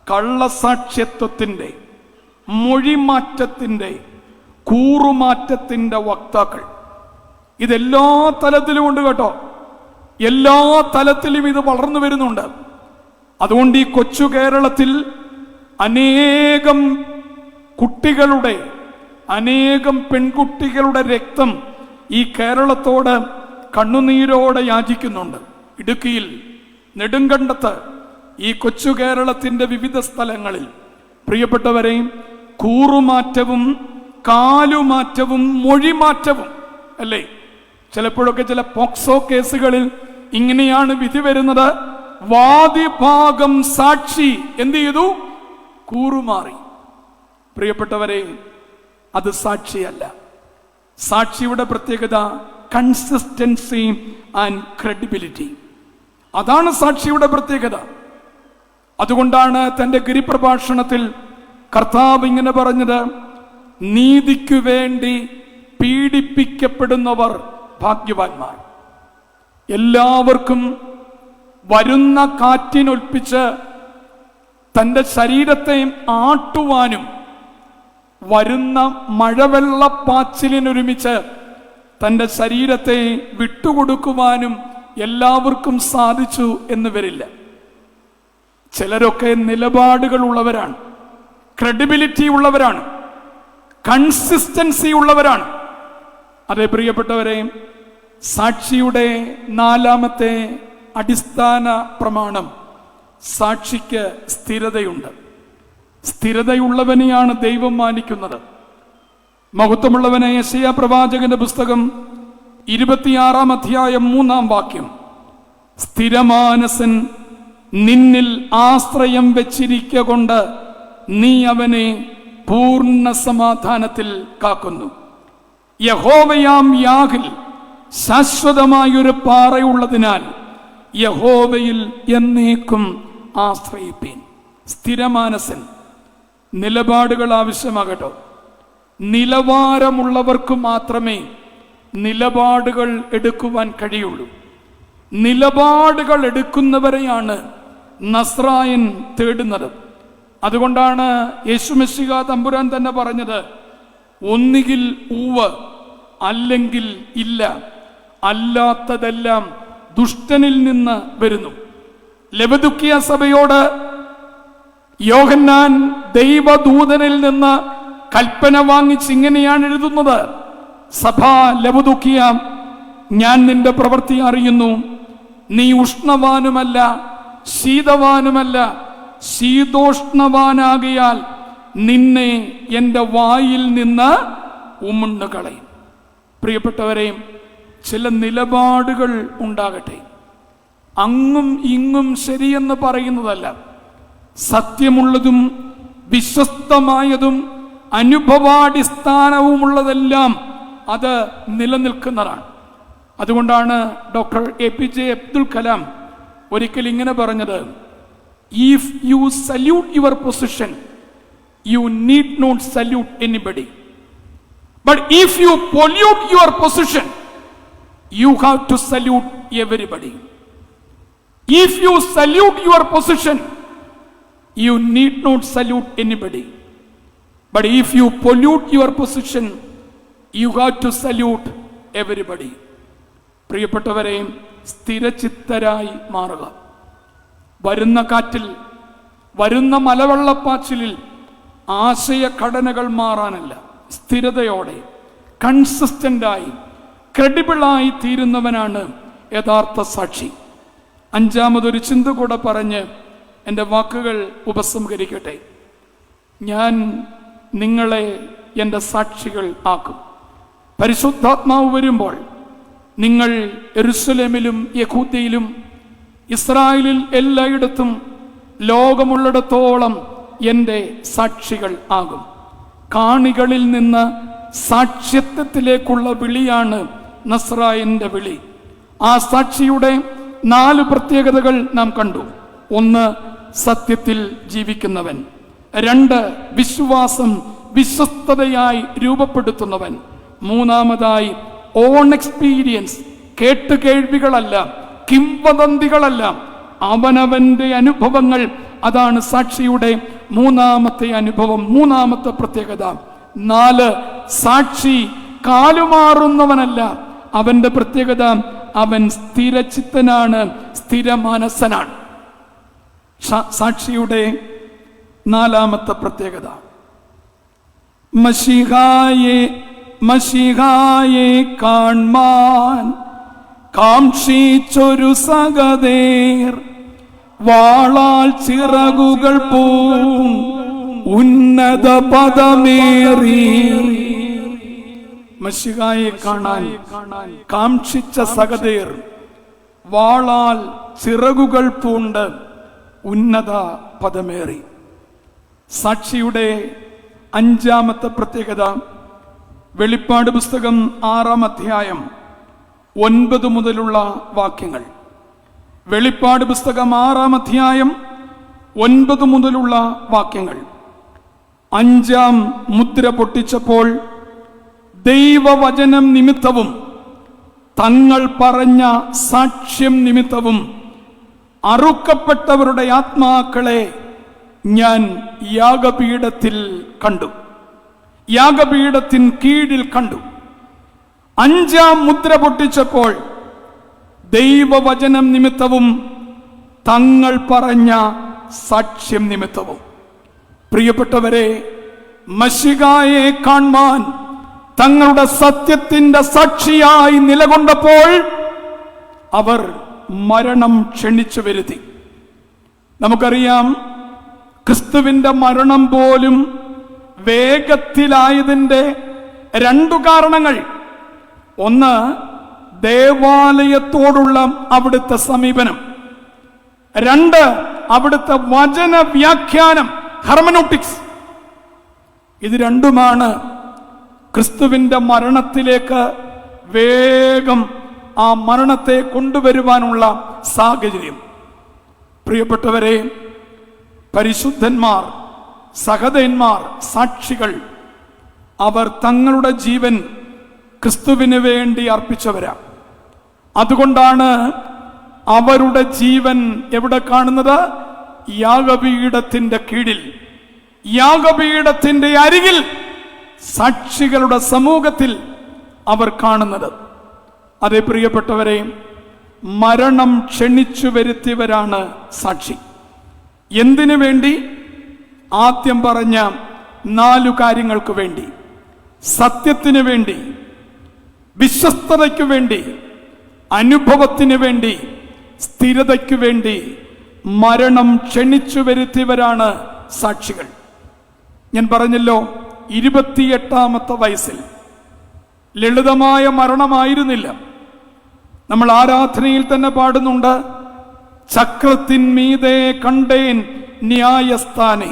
കള്ളസാക്ഷ്യത്വത്തിന്റെ, മൊഴിമാറ്റത്തിന്റെ, കൂറുമാറ്റത്തിന്റെ വക്താക്കൾ ഇതെല്ലാ തലത്തിലും ഉണ്ട് കേട്ടോ. എല്ലാ തലത്തിലും ഇത് വളർന്നു വരുന്നുണ്ട്. അതുകൊണ്ട് ഈ കൊച്ചു കേരളത്തിൽ അനേകം കുട്ടികളുടെ, അനേകം പെൺകുട്ടികളുടെ രക്തം ഈ കേരളത്തോട് കണ്ണുനീരോടെ യാചിക്കുന്നുണ്ട്. ഇടുക്കിയിൽ, നെടുങ്കണ്ടത്ത്, ഈ കൊച്ചു കേരളത്തിന്റെ വിവിധ സ്ഥലങ്ങളിൽ പ്രിയപ്പെട്ടവരെയും കൂറുമാറ്റവും കാലുമാറ്റവും മൊഴിമാറ്റവും അല്ലേ? ചിലപ്പോഴൊക്കെ ചില പോക്സോ കേസുകളിൽ ഇങ്ങനെയാണ് വിധി വരുന്നത്. വാദിഭാഗം സാക്ഷി എന്ത് ചെയ്തു? കൂറുമാറി. പ്രിയപ്പെട്ടവരെ, അത് സാക്ഷിയല്ല. സാക്ഷിയുടെ പ്രത്യേകത കൺസിസ്റ്റൻസി ആൻഡ് ക്രെഡിബിലിറ്റി. അതാണ് സാക്ഷിയുടെ പ്രത്യേകത. അതുകൊണ്ടാണ് തന്റെ ഗിരിപ്രഭാഷണത്തിൽ കർത്താവ് ഇങ്ങനെ പറഞ്ഞത്, നീതിക്കു വേണ്ടി പീഡിപ്പിക്കപ്പെടുന്നവർ ഭാഗ്യവാന്മാർ. എല്ലാവർക്കും വരുന്ന കാറ്റിനൊൽപ്പിച്ച് തന്റെ ശരീരത്തെ ആട്ടുവാനും വരുന്ന മഴവെള്ളപ്പാച്ചിലിനൊരുമിച്ച് തന്റെ ശരീരത്തെ വിട്ടുകൊടുക്കുവാനും എല്ലാവർക്കും സാധിച്ചു എന്ന് വരില്ല. ചിലരൊക്കെ നിലപാടുകൾ ഉള്ളവരാണ്, ക്രെഡിബിലിറ്റി ഉള്ളവരാണ്, കൺസിസ്റ്റൻസി ഉള്ളവരാണ്. അതേ പ്രിയപ്പെട്ടവരെ, സാക്ഷിയുടെ നാലാമത്തെ അടിസ്ഥാന പ്രമാണം, സാക്ഷിക്ക് സ്ഥിരതയുണ്ട്. സ്ഥിരതയുള്ളവനെയാണ് ദൈവം മാനിക്കുന്നത്. മഹത്വമുള്ളവനെ യെശയ്യാ പ്രവാചകന്റെ പുസ്തകം 26-ാം അധ്യായം 3-ാം വാക്യം, സ്ഥിരമാനസൻ നിന്നിൽ ആശ്രയം വെച്ചിരിക്ക കൊണ്ട് നീ അവനെ പൂർണ്ണ സമാധാനത്തിൽ കാക്കുന്നു. യഹോവയാം യാഹിൽ ശാശ്വതമായൊരു പാറയുള്ളതിനാൽ യഹോവയിൽ എന്നേക്കും ആശ്രയിപ്പീൻ. സ്ഥിരമാനസൻ. നിലപാടുകൾ ആവശ്യമാകട്ടോ. നിലവാരമുള്ളവർക്ക് മാത്രമേ നിലപാടുകൾ എടുക്കുവാൻ കഴിയുള്ളൂ. നിലപാടുകൾ എടുക്കുന്നവരെയാണ് നസ്രായൻ തേടുന്നത്. അതുകൊണ്ടാണ് യേശുമിശിഹാ തമ്പുരാൻ തന്നെ പറഞ്ഞത്, ഒന്നുകിൽ ഉവ്വ് അല്ലെങ്കിൽ ഇല്ല, അല്ലാത്തതെല്ലാം ദുഷ്ടനിൽ നിന്ന് വരുന്നു. ലവദുക്കിയ സഭയോട് യോഹന്നാൻ ദൈവദൂതനിൽ നിന്ന് കൽപ്പന വാങ്ങിച്ച് ഇങ്ങനെയാണ് എഴുതുന്നത്: സഭാ ലവദുക്കിയ, ഞാൻ നിന്റെ പ്രവൃത്തി അറിയുന്നു. നീ ഉഷ്ണവാനുമല്ല ശീതവാനുമല്ല, ശീതോഷ്ണവാനാകിയാൽ നിന്നെ എൻ്റെ വായിൽ നിന്ന് ഉമിണ്ണു കളയും. പ്രിയപ്പെട്ടവരെ, ചില നിലപാടുകൾ ഉണ്ടാകട്ടെ. അങ്ങും ഇങ്ങും ശരിയെന്ന് പറയുന്നതല്ല, സത്യമുള്ളതും വിശ്വസ്തമായതും അനുഭവാടിസ്ഥാനവുമുള്ളതെല്ലാം അത് നിലനിൽക്കുന്നതാണ്. അതുകൊണ്ടാണ് ഡോക്ടർ APJ അബ്ദുൽ കലാം ഒരിക്കൽ ഇങ്ങനെ പറഞ്ഞത്: if you salute your position, you need not salute anybody. But if you pollute your position, you have to salute everybody. If you salute your position, you need not salute anybody. But if you pollute your position, you have to salute everybody. പ്രിയപ്പെട്ടവരെ, സ്ഥിരചിത്തരായി മാറുക. വരുന്ന കാറ്റിൽ, വരുന്ന മലവെള്ളപ്പാച്ചിലിൽ ആശയഘടനകൾ മാറാനല്ല, സ്ഥിരതയോടെ കൺസിസ്റ്റന്റായി ക്രെഡിബിളായി തീരുന്നവനാണ് യഥാർത്ഥ സാക്ഷി. അഞ്ചാമതൊരു ചിന്ത കൂടെ പറഞ്ഞ് എൻ്റെ വാക്കുകൾ ഉപസംഹരിക്കട്ടെ. ഞാൻ നിങ്ങളെ എൻ്റെ സാക്ഷികൾ ആക്കും. പരിശുദ്ധാത്മാവ് വരുമ്പോൾ നിങ്ങൾ യെരുശലേമിലും യഹൂദയിലും ഇസ്രായേലിൽ എല്ലായിടത്തും ലോകമുള്ളിടത്തോളം എൻ്റെ സാക്ഷികൾ ആകും. കാണികളിൽ നിന്ന് സാക്ഷ്യത്വത്തിലേക്കുള്ള വിളിയാണ് നസ്രായന്റെ വിളി. ആ സാക്ഷിയുടെ 4 പ്രത്യേകതകൾ നാം കണ്ടു. 1, സത്യത്തിൽ ജീവിക്കുന്നവൻ. 2, വിശ്വാസം വിശ്വസ്തതയായി രൂപപ്പെടുത്തുന്നവൻ. 3, ഓൺ എക്സ്പീരിയൻസ്, കേട്ടുകേൾവികളല്ല, കിംവദന്തികളല്ല, അവനവന്റെ അനുഭവങ്ങൾ. അതാണ് സാക്ഷിയുടെ 3ാമത്തെ അനുഭവം, 3ാമത്തെ പ്രത്യേകത. 4, സാക്ഷി കാലുമാറുന്നവനല്ല. അവന്റെ പ്രത്യേകത, അവൻ സ്ഥിരചിത്തനാണ്, സ്ഥിരമാനസനാണ്. സാക്ഷിയുടെ 4ാമത്തെ പ്രത്യേകത, മശിഹായെ കാൺമാൻ കാംക്ഷിച്ചൊരു സഗതേർ വാളാൽ ചിറകുകൾ പൂം ഉന്നത പദമേറി. മശിഹായെ കാണാൻ കാംക്ഷിച്ച സഗതേർ വാളാൽ ചിറകുകൾ പൂണ്ട് ഉന്നത പദമേറി. സാക്ഷിയുടെ 5ാമത്തെ പ്രത്യേകത, വെളിപ്പാട് പുസ്തകം 6-ാം അധ്യായം 9 മുതലുള്ള വാക്യങ്ങൾ. വെളിപ്പാട് പുസ്തകം 6-ാം അധ്യായം 9 മുതലുള്ള വാക്യങ്ങൾ. 5ാം മുദ്ര പൊട്ടിച്ചപ്പോൾ ദൈവവചനം നിമിത്തവും തങ്ങൾ പറഞ്ഞ സാക്ഷ്യം നിമിത്തവും അറുക്കപ്പെട്ടവരുടെ ആത്മാക്കളെ ഞാൻ യാഗപീഠത്തിൽ കണ്ടു, യാഗപീഠത്തിൻ കീഴിൽ കണ്ടു. 5ാം മുദ്ര പൊട്ടിച്ചപ്പോൾ ദൈവവചനം നിമിത്തവും തങ്ങൾ പറഞ്ഞ സാക്ഷ്യം നിമിത്തവും. പ്രിയപ്പെട്ടവരെ, മശിഹായെ കാണുവാൻ തങ്ങളുടെ സത്യത്തിന്റെ സാക്ഷിയായി നിലകൊണ്ടപ്പോൾ അവർ മരണം ക്ഷണിച്ചു വരുത്തി. നമുക്കറിയാം, ക്രിസ്തുവിന്റെ മരണം പോലും വേഗത്തിലായതിൻ്റെ രണ്ടു കാരണങ്ങൾ. ഒന്ന്, ദേവാലയത്തോടുള്ള അവിടുത്തെ സമീപനം. രണ്ട്, അവിടുത്തെ വചന വ്യാഖ്യാനം, ഹെർമനോട്ടിക്സ്. ഇത് രണ്ടുമാണ് ക്രിസ്തുവിന്റെ മരണത്തിലേക്ക് വേഗം ആ മരണത്തെ കൊണ്ടുവരുവാനുള്ള സാഹചര്യം. പ്രിയപ്പെട്ടവരെ, പരിശുദ്ധന്മാർ, സഹദയന്മാർ, സാക്ഷികൾ, അവർ തങ്ങളുടെ ജീവൻ ക്രിസ്തുവിന് വേണ്ടി അർപ്പിച്ചവരാ. അതുകൊണ്ടാണ് അവരുടെ ജീവൻ എവിടെ കാണുന്നത്? യാഗപീഠത്തിന്റെ കീഴിൽ, യാഗപീഠത്തിന്റെ അരികിൽ, സാക്ഷികളുടെ സമൂഹത്തിൽ അവർ കാണുന്നത്. അതേ പ്രിയപ്പെട്ടവരെ, മരണം ക്ഷണിച്ചു വരുത്തിയവരാണ് സാക്ഷി. എന്തിനു വേണ്ടി? ആദ്യം പറഞ്ഞ 4 കാര്യങ്ങൾക്ക് വേണ്ടി: സത്യത്തിന് വേണ്ടി, വിശ്വസ്തതയ്ക്കു വേണ്ടി, അനുഭവത്തിന് വേണ്ടി, സ്ഥിരതയ്ക്കു വേണ്ടി മരണം ക്ഷണിച്ചു വരുത്തിയവരാണ് സാക്ഷികൾ. ഞാൻ പറഞ്ഞല്ലോ, 28-ാമത്തെ വയസ്സിൽ ലളിതമായ മരണമായിരുന്നില്ല. നമ്മൾ ആരാധനയിൽ തന്നെ പാടുന്നുണ്ട്, ചക്രത്തിന്മീതെ കണ്ടേൻ ന്യായസ്ഥാനെ.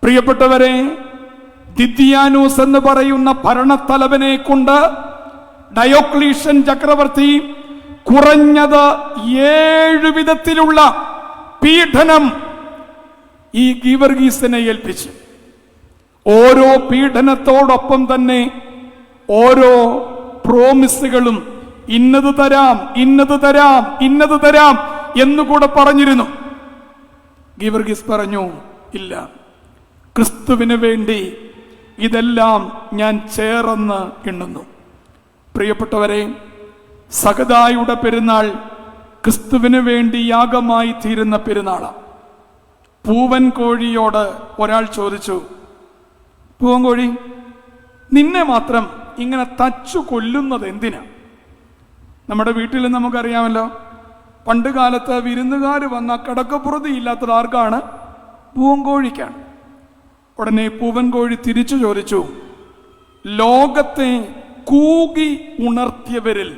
പ്രിയപ്പെട്ടവരെ, ദിദ്യാനൂസ് എന്ന് പറയുന്ന ഭരണത്തലവനെ കൊണ്ട് ഡയോക്ലീഷ്യൻ ചക്രവർത്തി കുറഞ്ഞത് 7 വിധത്തിലുള്ള പീഡനം ഈ ഗീവർഗീസിനെ ഏൽപ്പിച്ചു. ഓരോ പീഡനത്തോടൊപ്പം തന്നെ ഓരോ പ്രോമിസുകളും, ഇന്നത് തരാം, ഇന്നത് തരാം, ഇന്നത് തരാം എന്നുകൂടെ പറഞ്ഞിരുന്നു. ഗീവർഗീസ് പറഞ്ഞു, ഇല്ല, ക്രിസ്തുവിന് വേണ്ടി ഇതെല്ലാം ഞാൻ ചേർന്ന് എണ്ണുന്നു. പ്രിയപ്പെട്ടവരെ, സഹദായുടെ പെരുന്നാൾ ക്രിസ്തുവിന് വേണ്ടി യാഗമായി തീരുന്ന പെരുന്നാളാണ്. പൂവൻ കോഴിയോട് ഒരാൾ ചോദിച്ചു, പൂവൻ കോഴി, നിന്നെ മാത്രം ഇങ്ങനെ തച്ചു കൊല്ലുന്നത് എന്തിനാ? നമ്മുടെ വീട്ടിൽ നമുക്കറിയാമല്ലോ, പണ്ട് കാലത്ത് വിരുന്നുകാർ വന്ന കിടക്കപ്പുറത്ത് ഇല്ലാത്തത് ആർക്കാണ്? പൂവൻ കോഴിക്കാണ്. ഉടനെ പൂവൻ കോഴി തിരിച്ചു ചോദിച്ചു, ലോകത്തെ കൂകി ഉണർത്തിയവരിൽ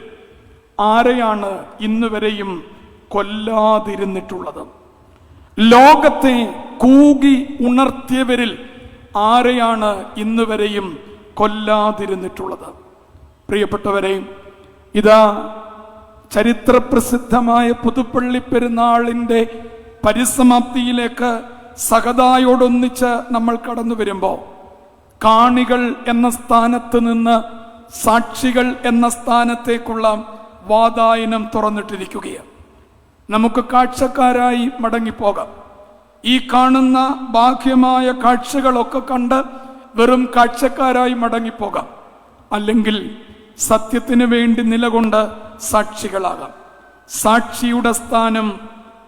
ആരെയാണ് ഇന്നുവരെയും കൊല്ലാതിരുന്നിട്ടുള്ളത്? ലോകത്തെ കൂകി ഉണർത്തിയവരിൽ ആരെയാണ് ഇന്നുവരെയും കൊല്ലാതിരുന്നിട്ടുള്ളത്? പ്രിയപ്പെട്ടവരെ, ഇതാ ചരിത്രപ്രസിദ്ധമായ പുതുപ്പള്ളി പെരുന്നാളിന്റെ പരിസമാപ്തിയിലേക്ക് സഹദായോടൊന്നിച്ച് നമ്മൾ കടന്നു വരുമ്പോൾ, കാണികൾ എന്ന സ്ഥാനത്ത് നിന്ന് സാക്ഷികൾ എന്ന സ്ഥാനത്തേക്കുള്ള വാതായനം തുറന്നിട്ടിരിക്കുകയാണ്. നമുക്ക് കാഴ്ചക്കാരായി മടങ്ങിപ്പോകാം. ഈ കാണുന്ന ബാഹ്യമായ കാഴ്ചകളൊക്കെ കണ്ട് വെറും കാഴ്ചക്കാരായി മടങ്ങിപ്പോകാം. അല്ലെങ്കിൽ സത്യത്തിന് വേണ്ടി നിലകൊണ്ട് സാക്ഷികളാകാം. സാക്ഷിയുടെ സ്ഥാനം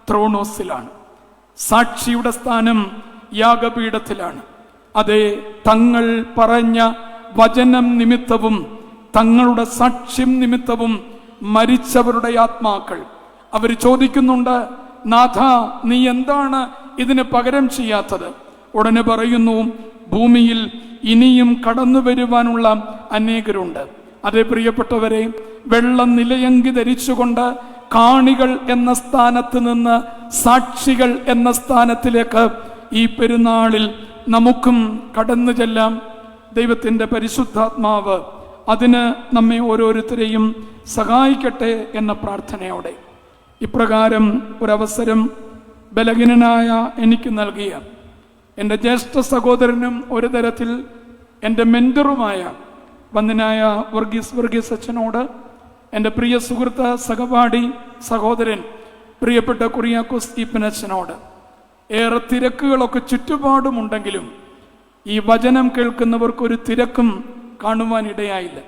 ത്രോണോസിലാണ്. സാക്ഷിയുടെ സ്ഥാനം യാഗപീഠത്തിലാണ്. അതെ, തങ്ങൾ പറഞ്ഞ വചനം നിമിത്തവും തങ്ങളുടെ സാക്ഷ്യം നിമിത്തവും മരിച്ചവരുടെ ആത്മാക്കൾ അവർ ചോദിക്കുന്നുണ്ട്, നാഥ, നീ എന്താണ് ഇതിന് പകരം ചെയ്യാത്തത്? ഉടനെ പറയുന്നു, ഭൂമിയിൽ ഇനിയും കടന്നു വരുവാനുള്ള അനേകരുണ്ട്. അതേ പ്രിയപ്പെട്ടവരെ, വെള്ള നിലയങ്കി ധരിച്ചുകൊണ്ട് കാണികൾ എന്ന സ്ഥാനത്ത് നിന്ന് സാക്ഷികൾ എന്ന സ്ഥാനത്തിലേക്ക് ഈ പെരുന്നാളിൽ നമുക്കും കടന്നു ചെല്ലാം. ദൈവത്തിൻ്റെ പരിശുദ്ധാത്മാവ് അതിന് നമ്മെ ഓരോരുത്തരെയും സഹായിക്കട്ടെ എന്ന പ്രാർത്ഥനയോടെ ഇപ്രകാരം ഒരവസരം ബലഹീനനായ എനിക്ക് നൽകിയ എൻ്റെ ജ്യേഷ്ഠ സഹോദരനും ഒരു തരത്തിൽ എൻ്റെ മെൻറ്ററുമായ വന്ദനായ വർഗീസ് അച്ഛനോട്, എൻ്റെ പ്രിയ സുഹൃത്ത്, സഹപാഠി, സഹോദരൻ, പ്രിയപ്പെട്ട കുറിയാക്കോസ് ഈപ്പനച്ഛനോട്, ഏറെ തിരക്കുകളൊക്കെ ചുറ്റുപാടുമുണ്ടെങ്കിലും ഈ വചനം കേൾക്കുന്നവർക്കൊരു തിരക്കും കാണുവാനിടയായില്ല.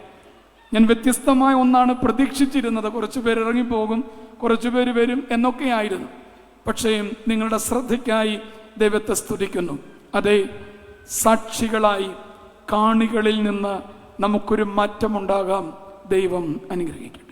ഞാൻ വ്യത്യസ്തമായ ഒന്നാണ് പ്രതീക്ഷിച്ചിരുന്നത്. കുറച്ചു പേര് ഇറങ്ങിപ്പോകും, കുറച്ചു പേര് വരും എന്നൊക്കെയായിരുന്നു. പക്ഷേ നിങ്ങളുടെ ശ്രദ്ധയ്ക്കായി ദൈവത്തെ സ്തുതിക്കുന്നു. അതെ, സാക്ഷികളായി കാണികളിൽ നിന്ന് നമുക്കൊരു മാറ്റമുണ്ടാകാം. ദൈവം അനുഗ്രഹിക്കും.